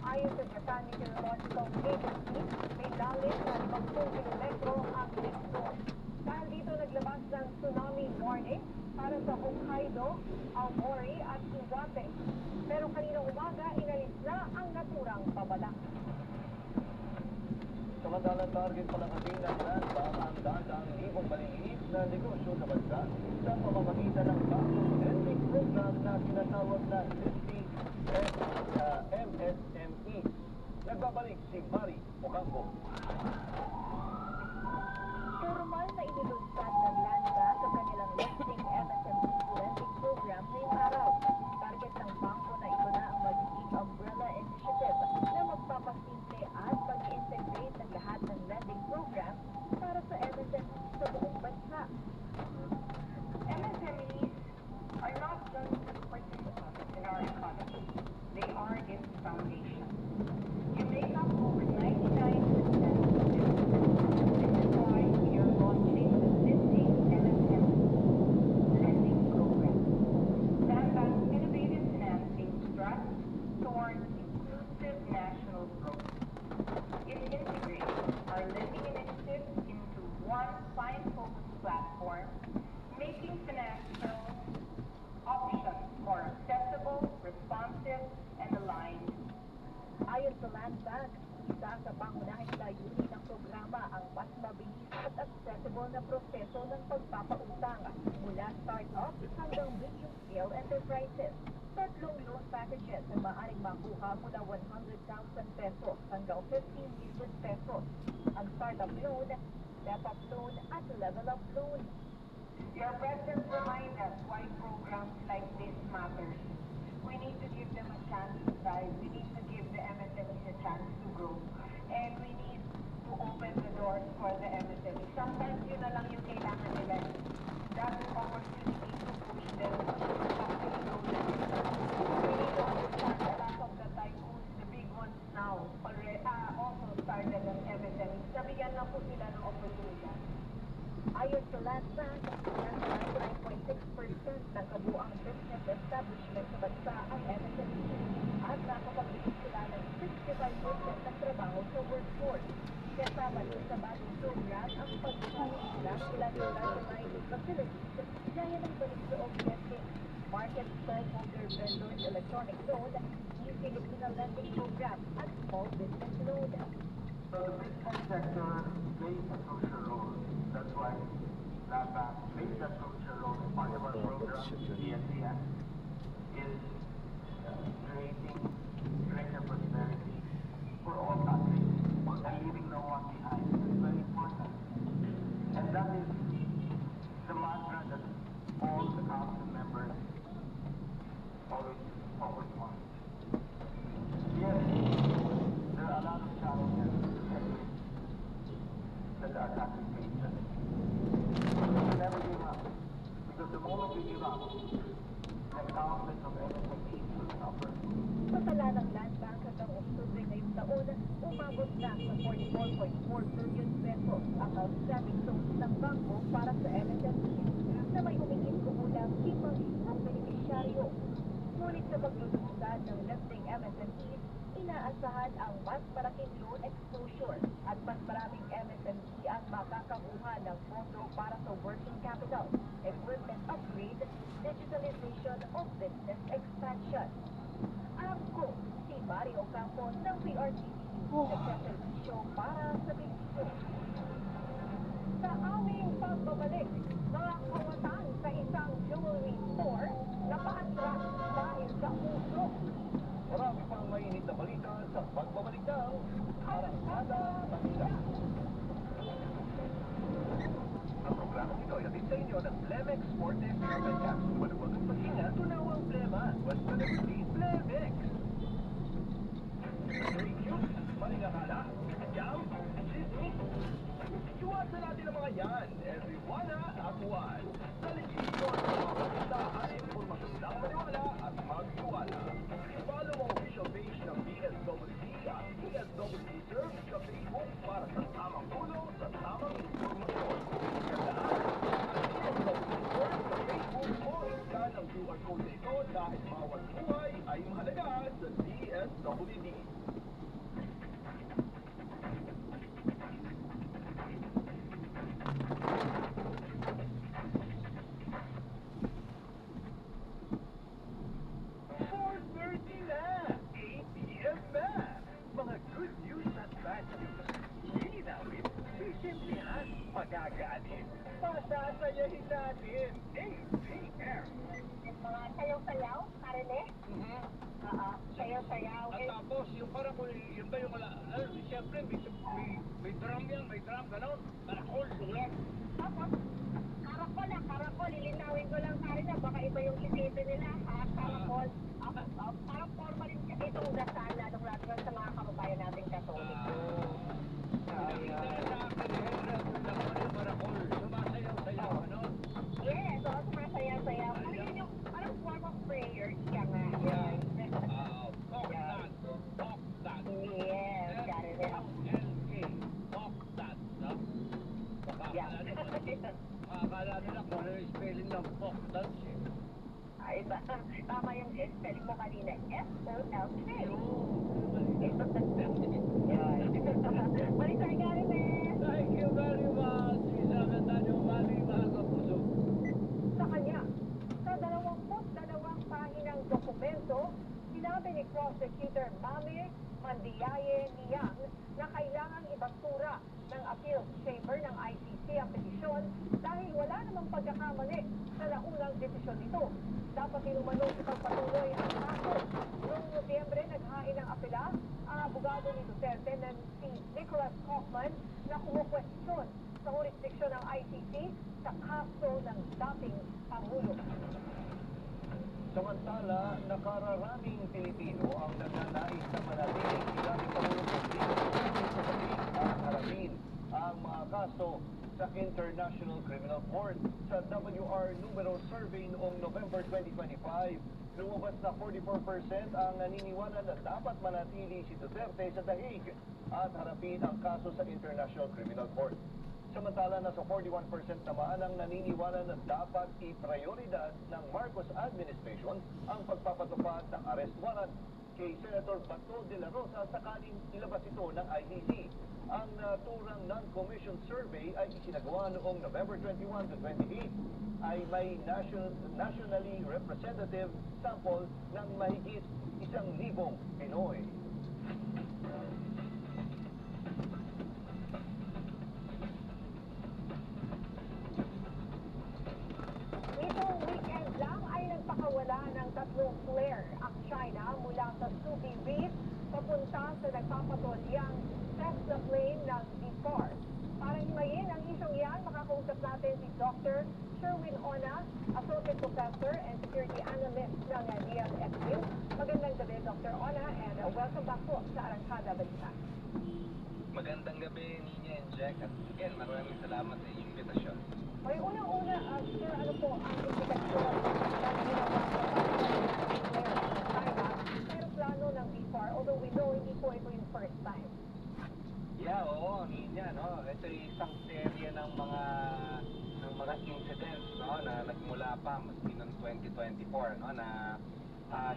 Ayon sa Japan Meteorological Agency, may lalim na 50 kilometro ang lindol. Dahil dito naglabas ng tsunami warning para sa Hokkaido, Aomori at Iwate. Pero kanina umaga, inalis na ang naturang pabala. Samantalang target palakasin ng NASA ang daang libong maliliit na negosyo sa bansa sa pamamagitan ng bagong lending program na tinatawag na Listy MSME. Nagbabalik si Mari Ocampo. Formal na inilunsad ng LANSA sa kanilang listing MSME lending program ngayong araw. Target ng bangko na ito na ang magiging umbrella initiative na magpapasimple at mag-integrate ng lahat ng lending program para sa MSME sa buong bansa. MSMEs are not just participants in our economy. They are its foundation. You make up over 99% of sa Land Bank. Isa sa pangunahing layunin ng programa ang mas mabilis at accessible na proseso ng pagpapautang mula start-up hanggang medium-scale enterprises. Tatlong loan packages na maaaring makuha mula 100,000 pesos hanggang 15 million pesos. Ang startup loan, step-up loan at level-up loan. Your presence reminds us why programs like this matter. We need to give them a chance to thrive. We need to give the MSMEs a chance to grow. And we need to open the doors for the MSMEs. Sometimes yun na lang yung kailangan nila. That opportunity to push them to actually grow them. We need to understand a lot of the tycoons, the big ones now, already also started ang MSMEs. Nabigyan na po sila ng opportunity. Ayon sa Land Bank, nasa 99.6% ng kabuang business establishment sa bansa ang MSME at nakapagbigay sila ng 65% ng trabaho sa workforce. Kasama din sa bagong program ang pagbuhay ng ilang customized facilities gaya ng balik-loob lending, market stallholder vendors electronic loan, new Filipino lending program at small business loan. So the business sector plays a crucial role. That's why Land Bank plays a crucial role as part of our program, DSCS, is creating greater prosperity for all countries and leaving no one behind. It's very important. And that is the mantra that all the council members always focus on. Yes, there are a lot of challenges that our country faces. But we never give up. Because the moment we give up, then countless of MSMEs will suffer. Sa tala ng Land Bank hanggang Oktubre ngayong taon, umabot na sa 44.4 billion pesos ang outstanding loans ng bangko para sa MSMEs na may humigit kumulang 5,000 benepisyaryo. Ngunit sa paglulunsad ng lending MSMEs, inaasahan ang mas malaking loan exposure at mas maraming MSME ang makakakuha ng pondo para sa working capital, equipment upgrade, digitalization of business expansion. Ako si Mario Campo ng PRTV News, nagsaservisyo para sa Pilipino. Sa aming pagbabalik, mga kawatan sa isang jewelry store na paatras dahil sa uso. Marami pang mainit na balita sa pagbabalik ng Arangkada Balita. Ang programang ito ay natin sa inyo ng Blemex Forte Pyramid Capsule. Maluwagang paghinga, tunawang blema. What's the never see? Blemex! Fake news, maling akala, jam, chismis. Iwasan natin ang mga yan. Everyone akuan. Sa legisyon ng mga balita at informasyon lang maniwala at magtiwala. Follow ang official page ng DSWD at DSWD Serve sa Facebook para sa tamang tulong sa tamang informasyon. Tandaan, DSWD Serve sa Facebook o iskan ang QR code na ito dahil bawat buhay ay mahalaga sa DSWD. Magaganin. Pasasayahin natin. ATM. Mga sayaw-sayaw, Karine? Sayaw-sayaw. At tapos, yung parang yun ba yung siyempre, may drum yan, may drum, gano'n. Karakol. Yes. Tapos, karakol. Lilinawin ko lang, Karine, baka iba yung isipin nila, ha? Karakol. Parang forma rin itong dasal na nung lahat sa mga kababayan natin Katoliko. Sumasayaw-sayaw, ano? Yes, so sumasayaw-sayaw. Ano yun yung parang form of prayer, siya nga. Talk that. Yes, Karine. L-A, talk that, no? Akala nila kung ano yung spelling ng talk that, Ay, tama yung spelling mo kanina. F-O-L-K. Balik tayo, Karine. Thank you very much, Isa Gandano, mga kapuso. Sa kanya, sa 22 pahinang dokumento, Sinabi ni Prosecutor Mame Mandiaye Niyang na kailangang ibasura ng Appeals Chamber ng ICC ang petisyon dahil wala namang pagkakamali sa naunang desisyon nito. Dapat inumanong ipagpatuloy ang kaso. Noong Nobyembre, naghain ng apela ang abogado ni Duterte na si Nicholas Kaufman na kumukwestiyon sa jurisdiksyon ng ICC sa kaso ng dating Pangulo. Samantala, nakararaming Pilipino ang nagnanais na manatiling sila ni Pangulong Rodrigo sa pagig at harapin ang mga kaso sa International Criminal Court. Sa WR numero survey noong November 2025, lumabas na 44% ang naniniwala na dapat manatili si Duterte sa dahig at harapin ang kaso sa International Criminal Court. Samantala, nasa 41% naman ang naniniwala na dapat i-prioridad ng Marcos administration ang pagpapatupad ng arrest warrant kay Senator Bato de la Rosa sakaling ilabas ito ng ICC. Ang naturang non-commissioned survey ay isinagawa noong November 21 to 28 ay may nationally representative sample ng mahigit 1,000 Pinoy. Itong weekend lang ay nagpakawala ng 3 flare ang China mula sa Subi Reef papunta sa nagpapatrolyang Cessna plane ng BIFAR. Para himayin ang isyong yan, makakausap natin si Dr. Sherwin Ona, Associate Professor and Security Analyst ng DLSU. Magandang gabi, Dr. Ona, and welcome back po sa Arangkada Balita. Magandang gabi, Nina and Jack. At again, maraming salamat sa inyong invitasyon. Okay, unang-una, sir, ano po ang implikasyon ng ginawa sa flare ng China, pero plano ng BIFAR, although we know hindi po ito yung first time. Yeah, oo, Nina, no? Ito ay isang serye ng mga incidents, no, na nagmula pa maski noong 2024, no, na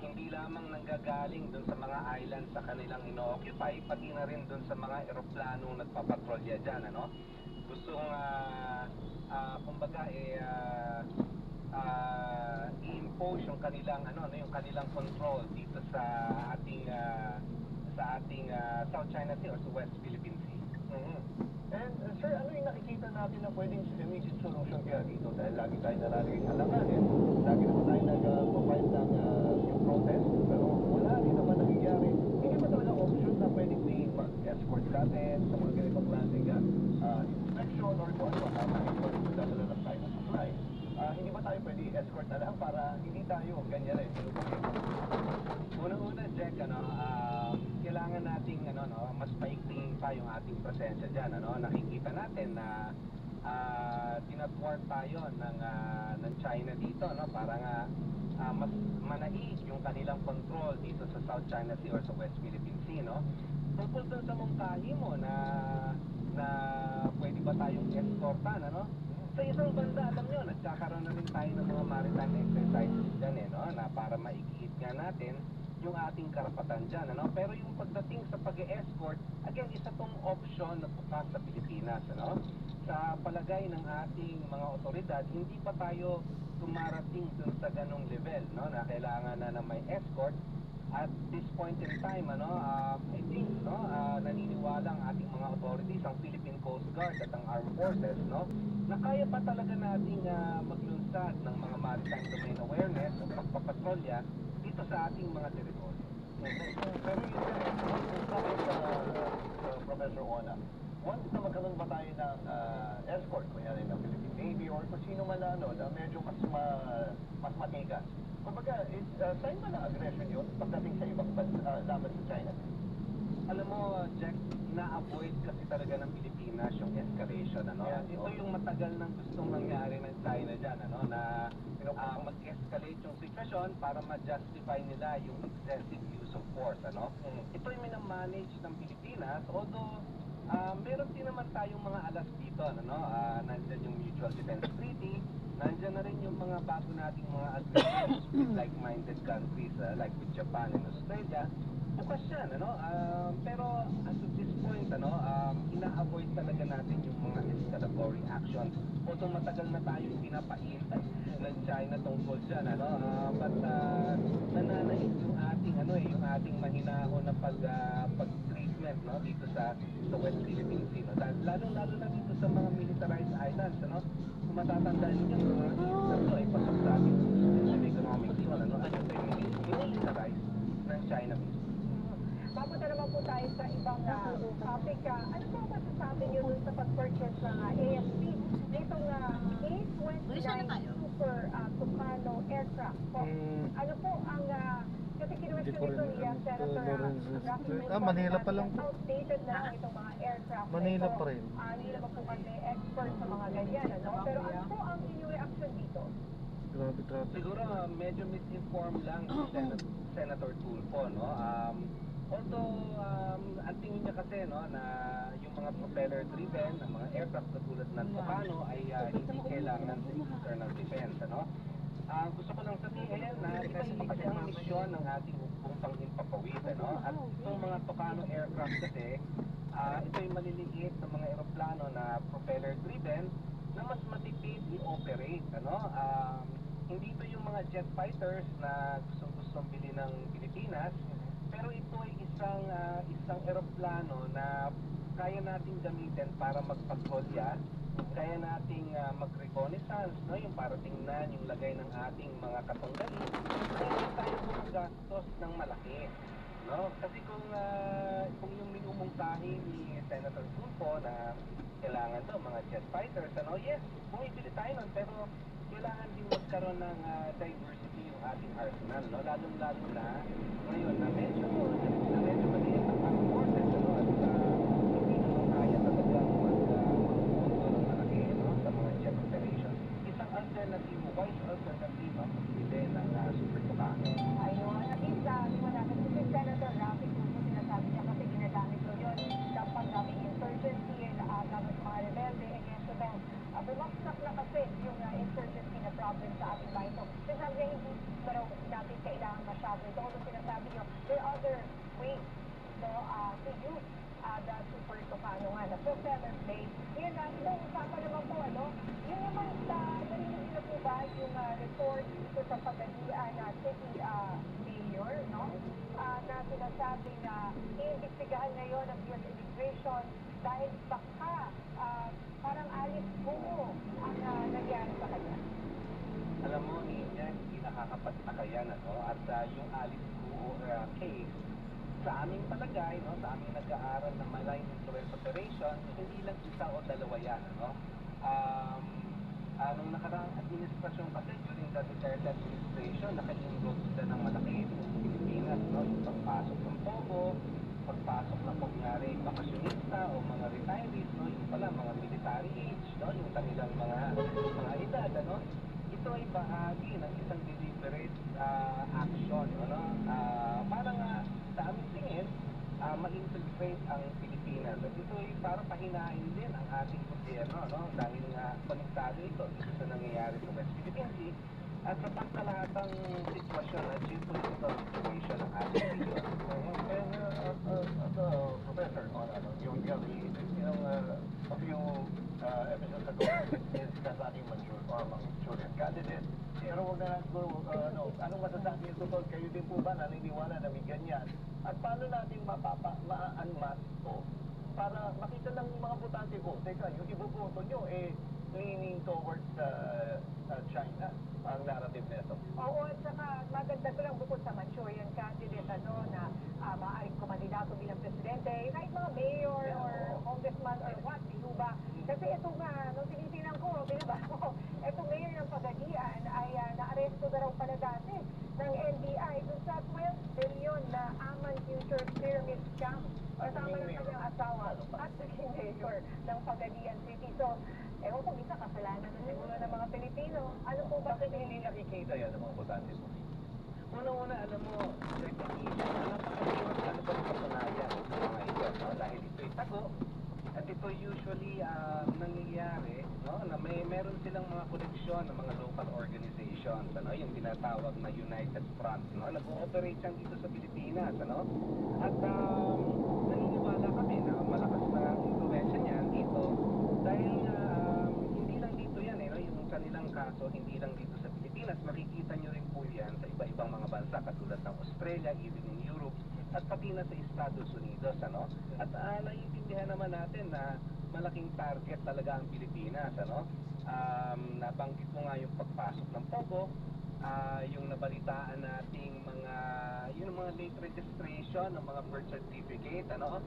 hindi lamang nanggagaling dun sa mga islands sa kanilang ino-occupy, pati na rin dun sa mga eroplano nagpapatrolya dyan, ano? Gustong kumbaga i-impose yung kanilang yung kanilang control dito sa ating South China Sea or sa West Philippine Sea. And sir, ano yung nakikita natin na pwedeng immediate solution kaya dito? Dahil lagi tayo nalalagay halanganin, lagi naman tayo nag-provide ng yung protest, pero wala rin naman nangyayari. Hindi ba talaga option na pwedeng escort natin sa mga ganitong klaseng inspection or kung ano ang dadala ng China supply? Hindi ba tayo pwede escort na lang para hindi tayo ganyan rin? Una-una, Jack, kailangan nating mas paigtingin pa yung ating presensya dyan. Nakikita natin na tinatwart tayo ng China dito, para nga mas manaig yung kanilang control dito sa South China Sea or sa West Philippine Sea. Tungkol dun sa mungkahi mo na pwede ba tayong escortan, sa isang banda, alam nyo, nagkakaroon na rin tayo ng mga maritime exercises dyan, na para maigit nga natin yung ating karapatan dyan, Pero yung pagdating sa pag-escort, again, isa tong option na bukas sa Pilipinas, Sa palagay ng ating mga otoridad, hindi pa tayo tumarating dun sa ganong level, na kailangan na may escort. At this point in time, I think, naniniwala ang ating mga authorities, ang Philippine Coast Guard at ang Armed Forces, na kaya pa talaga nating maglunsad ng mga maritime domain awareness at pagpapatrolya dito sa ating mga teritoryo. Pero yung Professor Ona, once na magkaroon ba tayo ng escort, kunyari ng Philippine Navy or kung sino man na medyo mas matigas, kumbaga, sign ba ng aggression yun pagdating sa ibang laban sa China? Alam mo, Jack, na-avoid kasi talaga ng Pilipinas yung escalation, Yeah, Ito yung matagal nang gustong mangyari ng China dyan, na mag-escalate yung sitwasyon para ma-justify nila yung excessive use of force, Ito yung minamanage ng Pilipinas, although meron din naman tayong mga alas dito, nandyan yung Mutual Defense Treaty, nandyan na rin yung mga bago nating mga agreements with like-minded countries like with Japan and Australia. Bukas yan, pero as of this point, ina-avoid talaga natin yung mga escalatory actions. Although matagal na tayong pinapaintay ng China tungkol dyan, but nananahid yung ating pag-treatment, no, dito sa West Philippine Sea, no? Lalo na dito sa mga militarized islands, ano? Kung matatandaan niyo, mga islas to ay pasok sa ating exclusive economic zone, ano? At ito ay militarized ng China mismo. Mapunta naman po tayo sa ibang topic. Ano po masasabi niyo dun sa pag-purchase ng AFP nitong A-29 Super Tucano aircraft po? Ano po ang kasi kinuwestiyon nito ni Senator Rafi Manila pa lang po. outdated na lang itong mga aircraft na Manila ito. pa rin. Hindi naman po kasi expert sa mga ganyan, ano? Pero ano po ang inyong reaction dito? Grabe. Siguro medyo misinformed lang si Senator Tulfo, no? Although ang tingin niya kasi, no, na yung mga propeller driven ng mga aircraft katulad ng Tucano ay hindi kailangan sa external defense, ano? Gusto ko lang sabihin na iba-iba kasi ang misyon ng ating upang himpapawid, ano? At itong mga Tucano aircraft kasi, ito yung maliliit na mga eroplano na propeller driven na mas matipid i-operate, ano? Hindi ito yung mga jet fighters na gustong bilhin ng Pilipinas, pero ito ay isang eroplano na kaya nating gamitin para magpatrolya, kaya nating mag-reconnaissance, no? Yung para tingnan yung lagay ng ating mga katunggali, hindi tayo gumagastos ng malaki, no? Kasi kung yung minumungkahi ni Senator Tulfo na kailangan daw mga jet fighters, ano, yes, bumibili tayo nun, pero kailangan din magkaroon ng diversity yung ating arsenal, no? Lalong-lalo na ngayon na medyo maliit ang ating forces, ano? At hindi naman kaya talagang mag-control ng malaki, no? Sa mga jet operations. Isang alternative, wise alternative ang pagbili ng Super Tucano. Ayun, at least natin si Senator Rafi Tulfo, sinasabi niya kasi ginagamit ko yun kapag may insurgency gamit mga rebelde against them. Bumaksak na kasi yung insurgency na problem sa ating bahay. So, sinasabi niya hindi pero natin kailangan masyado. Ito kung sinasabi niyo, there are other ways, no, to use the Super Tucano nga na propeller blade. Yun na, ibang usapan naman po, ano, yun naman sa, narinig niyo po ba yung report dito sa Pagadian City Mayor, no? Na sinasabi na iimbestigahan ngayon ng US Immigration dahil baka parang alis buo ang nangyari sa kanya. Alam mo, hindi nakakapagtaka yan, ano? At yung Alice Guo case, sa aming palagay, no, sa aming nag-aaral ng Malign Influence Operation, hindi lang isa o dalawa yan, ano? Nung nakaraang administrasyon kasi, during the Duterte administration, naka-involve sila ng malaki sa Pilipinas, no? Yung pagpasok ng Pogo, pagpasok ng kunyari bakasyonista o mga retirees, no? Yung pala, mga military age, no? Yung kanilang mga edad, ano? Ito ay bahagi ng isang deliberate action, no? Parang sa aming tingin, ma-infiltrate ang Pilipinas. At ito ay para pahinain din ang ating gobyerno, no? Dahil konektado ito sa nangyayari sa West Philippine Sea at sa pangkalahatang sitwasyon at geopolitical situation ng ating region. Professor, you know, a few episodes ago, discuss ating Manchurian candidate. Pero huwag na natin anong masasabi niyo tungkol? Kayo din po ba naniniwala na may ganyan? At paano natin ma-unmask to para makita ng mga botante ko, teka, yung iboboto nyo, leaning towards China, ang narrative nito. Oo, at saka maganda ko lang bukod sa Manchurian candidate, ano, na maaaring kumandidato bilang presidente, kahit mga mayor or congressman or what, di ba? Kasi ito nga, nung tinitingnan ko, binabasa ko, itong mayor ng Pagadian ay naaresto na raw pala dati ng NBI dun sa 12 billion na Aman Future Pyramid Scam kasama ng kanyang asawa at naging mayor ng Pagadian City. So, ewan ko, minsan kasalanan na siguro ng mga Pilipino. Ano po ba? Bakit hindi nakikita yan ng mga botante mo? Unang-una, alam mo, recognition, napakahirap ano ba patunayan sa mga ito, no? Dahil ito'y tago, at ito usually nangyayari, no? Na meron silang mga koneksyon ng mga local organizations, ano? Yung tinatawag na United Front, no? Nag-ooperate yan dito sa Pilipinas, ano? At naniniwala kami na malakas na influensya niyan dito dahil hindi lang dito yan, no? Yung kanilang kaso, hindi lang dito sa Pilipinas, makikita nyo rin po yan sa iba-ibang mga bansa katulad ng Australia, even in Europe, at pati na sa Estados Unidos, ano? At naiintindihan naman natin na malaking target talaga ang Pilipinas, ano? Nabanggit mo nga yung pagpasok ng Pogo, yung nabalitaan nating mga late registration ng mga birth certificate, ano?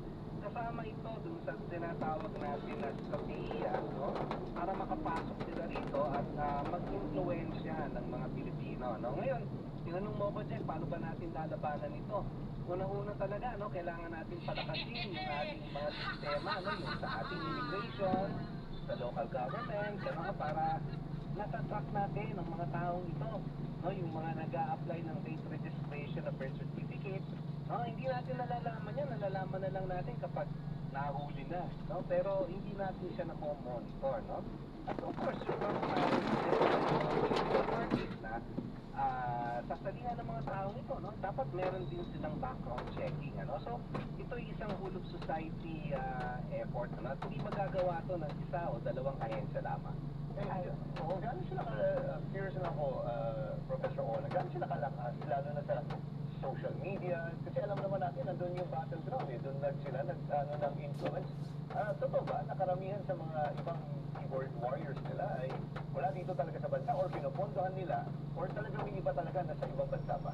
Kasama ito dun sa tinatawag natin na strategiya, no? Para makapasok sila rito at mag-influensya ng mga Pilipino, no? Ngayon, tinanong mo ko dyan, paano ba natin lalabanan ito? Unang-una talaga, no? Kailangan natin palakasin yung ating mga sistema, no? Yung sa ating immigration, sa local government, ano? Para natatrack natin ang mga taong ito, no? Yung mga nag-a-apply ng late registration of birth certificate, no, hindi natin nalalaman yan. Nalalaman na lang natin kapag nahuli na. No? Pero hindi natin siya na-monitor. No? At of course, yung mga na sasalingan ng mga taong ito, no? Dapat meron din silang background checking. Ano? So, ito ay isang whole of society effort. No? At hindi magagawa ito ng isa o dalawang ahensya lamang. Gano'n sila curious na ako, Professor Ona, gano'n sila kalakas, lalo na sa social media, kasi alam naman natin, nandun yung battleground, doon ng influence. Totoo ba, nakaramihan sa mga ibang keyboard warriors nila ay wala dito talaga sa bansa or pinupondohan nila or talagang may iba talaga na sa ibang bansa pa?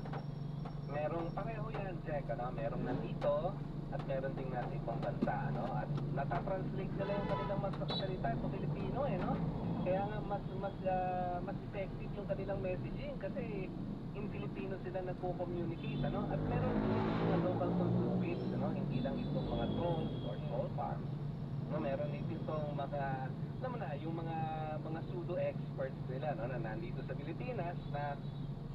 Merong pareho yan, Jack, ano? Merong nandito at meron ding nasa ibang bansa, ano? At natatranslate nila yung kanilang mas nakasalita sa Filipino, no? Kaya nga mas effective yung kanilang messaging kasi in Filipino sila nagko-communicate, ano? At meron din mga local consultants, ano? Hindi lang itong mga trolls or troll farms. No, meron din itong mga, alam mo na, yung mga pseudo experts nila, no? Na nandito sa Pilipinas na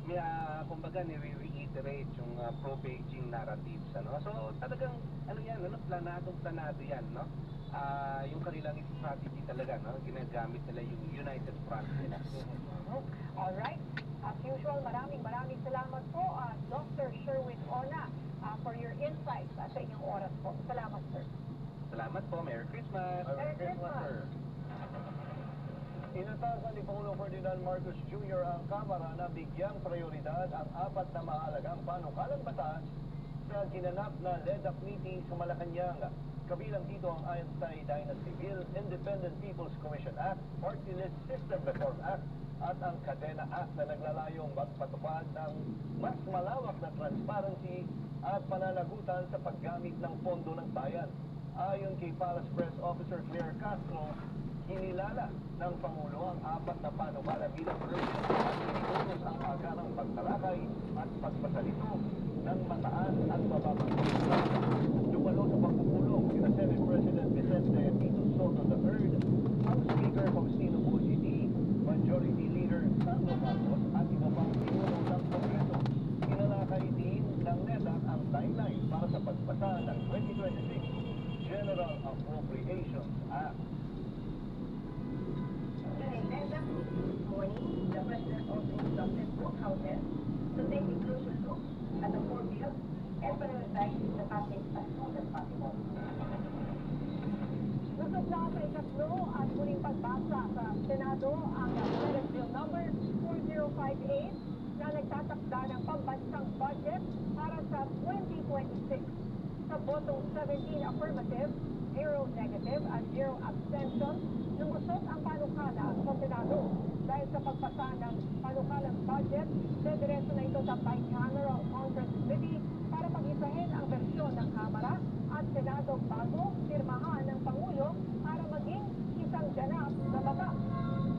may kumbaga nire-reiterate yung pro-Beijing narratives, ano? So talagang ano yan, ano? Planado yan, no? Yung kanilang strategy talaga, no? Ginagamit nila yung United Front nila. Alright. As usual, maraming salamat po, Dr. Sherwin Ona, for your insights sa inyong oras po. Salamat, sir. Salamat po. Merry Christmas. Merry Christmas. Inatasan ni Pangulong Ferdinand Marcos Jr. ang Kamara na bigyang prioridad ang 4 na mahalagang panukalang batas sa ginanap na LEDAC meeting sa Malacanang. Kabilang dito ang Einstein Dynasty Bill, Independent People's Commission Act, Party List System Reform Act, at ang Kadena Act na naglalayong magpatupad ng mas malawak na transparency at pananagutan sa paggamit ng pondo ng bayan. Ayon kay Palace Press Officer Claire Castro, kinilala ng Pangulo ang 4 na panukala bilang urgent at iniutos ang agarang pagtalakay at pagpasalito ng mataas at mababang kontrol. Dumalo sa pagpupulong sina Senate President Vicente Tito Soto III, ang Speaker Faustino Bujiti, Majority Leader Sandro Marcos at iba pang pinuno ng Kongreso. Kinalakay din ng NEDAC ang timeline para sa pagpasa ng 2026 General Appropriations Act. During NEDAC this morning, the President also instructed both houses to take a closer look at the 4 bills and prioritize the passage as soon as possible. Lusot na sa ikatlo at muling pagbasa sa Senado ang Senate Bill number 4058 na nagtatakda ng pambansang budget para sa 2026. Sa botong 17 affirmative, 0 negative at 0 abstention, lumusot ang panukala sa Senado. Dahil sa pagpasa ng panukalang budget, dediretso na ito sa Bicameral Conference Committee para pag-isahin ang bersyon ng Kamara at Senado bago pirmahan ng Pangulo para maging isang ganap na batas.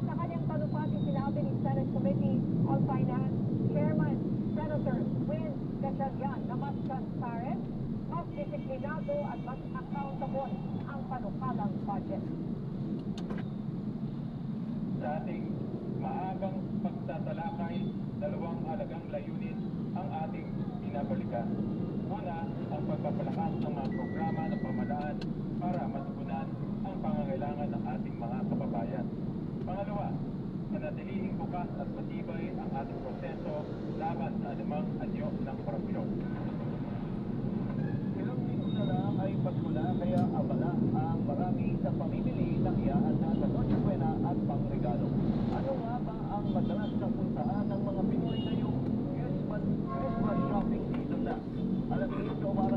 Sa kanyang panupati, sinabi ni Senate Committee on Finance Chairman Senator Win Gatchalian na mas transparent, mas disiplinado at mas accountable ang panukalang budget. Sa ating maagang pagtatalakay, 2 halagang layunin ang ating binabalikan. Una, ang pagpapalakas ng mga programa ng pamahalaan para matugunan ang pangangailangan ng ating mga kababayan. Pangalawa, panatilihing bukas at matibay ang ating proseso laban sa anumang anyo ng korupsyon. Ilang minuto na lang ay Pasko na kaya abala ang marami sa pamimili ng ihahanda sa Noche Buena at pangregalo. Ano nga ba ang madalas na puntahan ng mga Pinoy ngayong Christmas shopping season na? Alamin ito para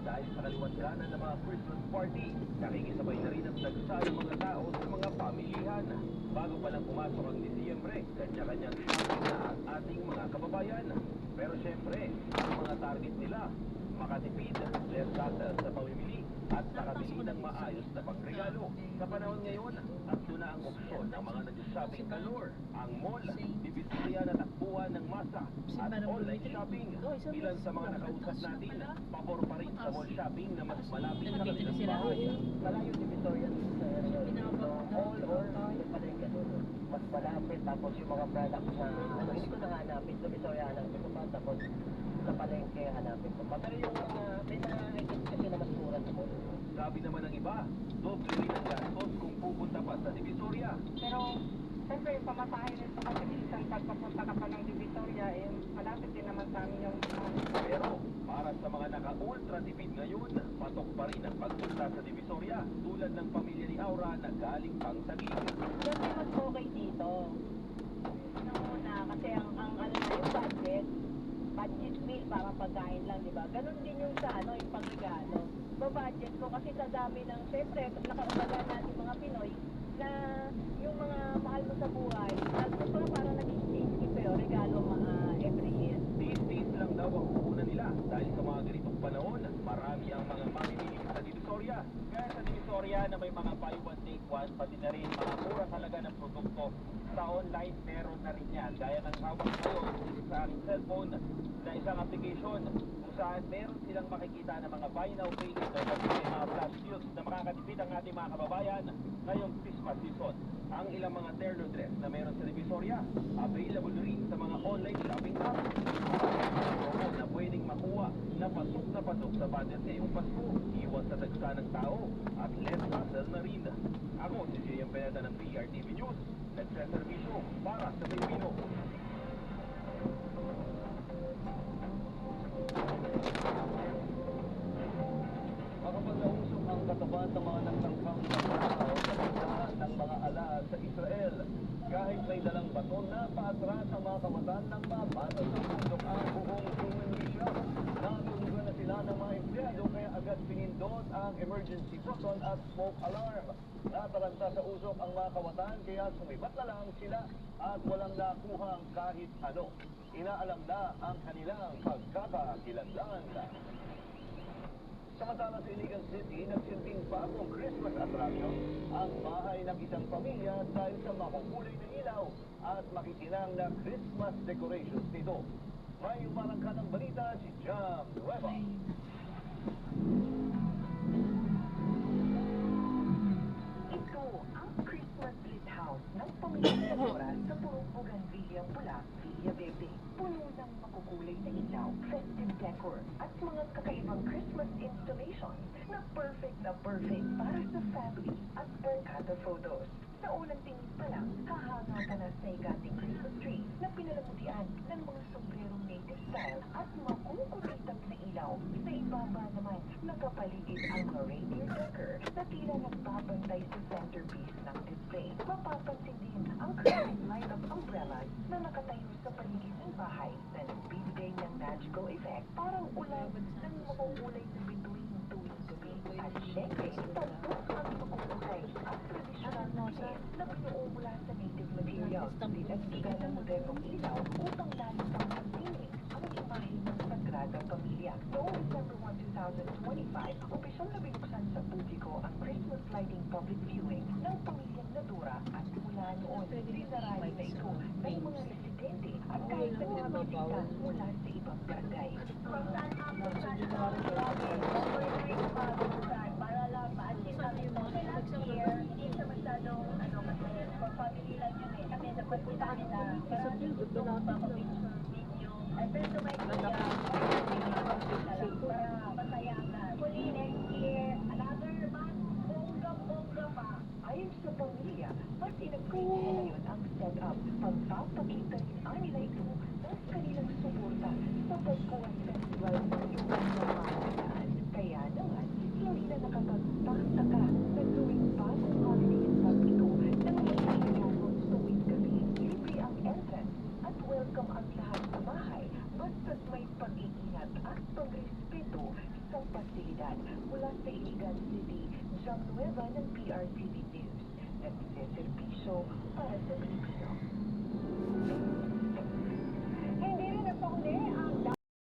dahil sa kaliwanagan ng mga Christmas party. Nakikisabay na rin ang dagsa ng mga tao sa mga pamilihan. Bago pa lang pumasok ang Disyembre, kanya-kanyang shopping na ang ating mga kababayan. Pero syempre, ang mga target nila, makatipid, less hassle sa pamimili, at nakabili ng maayos na pangregalo. Sa panahon ngayon, tatlo na ang opsyon ng mga nag-shopping galore. Ang mall, divisorya na takbuhan ng masa, at online shopping. Ilan sa mga nakausap natin, pabor pa rin sa mall shopping na mas malapit sa kanilang bahay. Malayo divisoria mall or palengke mas malapit, tapos yung mga products na hindi ko nahanapin divisoria hanapin ko pa, tapos sa palengke hanapin ko pa, pero yung may mga items kasi na mas mura sa mall. Sabi naman ng iba, doble rin ang gastos kung pupunta pa sa divisorya. Pero, siyempre, yung pamasahe rin po kasi minsan pag papunta ka pa ng Divisoria, malapit din naman sa amin yung Pero, para sa mga naka-ultra tipid ngayon, patok pa rin ang pagpunta sa divisorya, tulad ng pamilya ni Aura na galing pang Taguig. Kasi mas okay dito. Una, kasi ang ano na yung budget meal para pagkain lang, di ba? Ganon din yung sa ano, yung pagregalo. Budget ko kasi sa dami ng, syempre, nakaubagan natin mga Pinoy, na yung mga mahal mo sa buhay, gusto mo parang nag-exchange gift kayo, regalo mga every year. Tiis-tiis lang daw ang puhunan nila dahil sa mga ganitong panahon, marami ang mga mamimili sa divisorya. Kaya sa divisorya na may mga buy one take one, pati na rin mga murang halaga ng produkto, sa online meron na rin yan. Gaya ng hawak ngayon sa aking cellphone na isang application kung saan meron silang makikita ng mga buy now pay later at may mga flash deals na makakatipid ang ating mga kababayan ngayong Christmas season. Ang ilang mga terno dress na meron sa divisorya, available rin sa mga online shopping apps. Promo na pwedeng makuha na pasok sa budget sa iyong Pasko, iwas sa dagsa ng tao, at less hassle na rin. Ako si J.M. Pineda ng PRTV News, nagseservisyo para sa Pilipino. Kapag nausok ang katapat ng mga nagtangkang tao sa pagdahan ng mga alas sa Israel, kahit may dalang baton na paatras ang mga kamatan ng mabasa sa usok ang buong human mission. Natulugan na sila ng mga empleyado kaya agad pinindot ang emergency button at smoke alarm. Nataranta sa usok ang mga kamatan kaya sumibat na lang sila at walang nakuhang kahit ano. Inaalam na ang kanilang pagkakakilanlan. Samantala sa Iligan City, nagsilbing bagong Christmas attraction ang bahay ng isang pamilya dahil sa makukulay na ilaw at makikinang na Christmas decorations nito. May umarangka ng balita si Jam Nueva. Ito ang Christmas lit house ng pamilya Dora sa Purong Villa Pula, Villa Bebe. Puno ng makukulay na ilaw, festive decor, at mga kakaibang Christmas installations na perfect para sa family at barkada photos. Sa unang tingin pa lang, hahanga ka na sa higanting Christmas tree na pinalamutian ng mga sombrerong native style at makukulitang na ilaw. Sa ibaba naman, nakapaligid ang mga reindeer decker na tila nagbabantay sa centerpiece ng display. Mapapansin din ang curving line of umbrellas na nakatayo sa paligid ng bahay na nagbibigay ng magical effect. Parang ulan ng makukulay na bituin tuwing gabi. At syempre, tampok ang makukulay at tradisyonal na set na binuo mula sa native materials. Dinagdagan ng modernong ilaw upang lalo pang magpiling ang imahe ng Sagrada Pamilya. Noong December 1, 2025, opisyal na binuksan sa publiko ang Christmas lighting public viewing ng pamilyang Nadura at mula noon, rinarayan na ito ng mga residente at kahit na mga bisita mula sa ibang barangay. Kung saan ako sa para lang ma-achieve namin ito. Kasi last year, hindi siya masyadong kasi for family lang yun eh. Kami nagpunta kami na parang gusto ko pa picture video. Pero to my kuya, para masaya na. Huli next year, another month, bongga pa. Ayon sa pamilya, mas in-upgrade nila ngayon ang setup. Pagpapakita rin nila ito ng kanilang suporta sa pagkuhan festival ng iba't pamahalaan. Kaya naman, hindi na nakapagpakataka na tuwing bagong holiday spot ito nang magkakayawag tuwing gabi. Libre ang entrance at welcome ang lahat sa bahay basta't may pag-iingat at pagrespeto sa ang pasilidad mula sa Iligan City, Jam Nueva ng PRTV News. Nagsiservisyo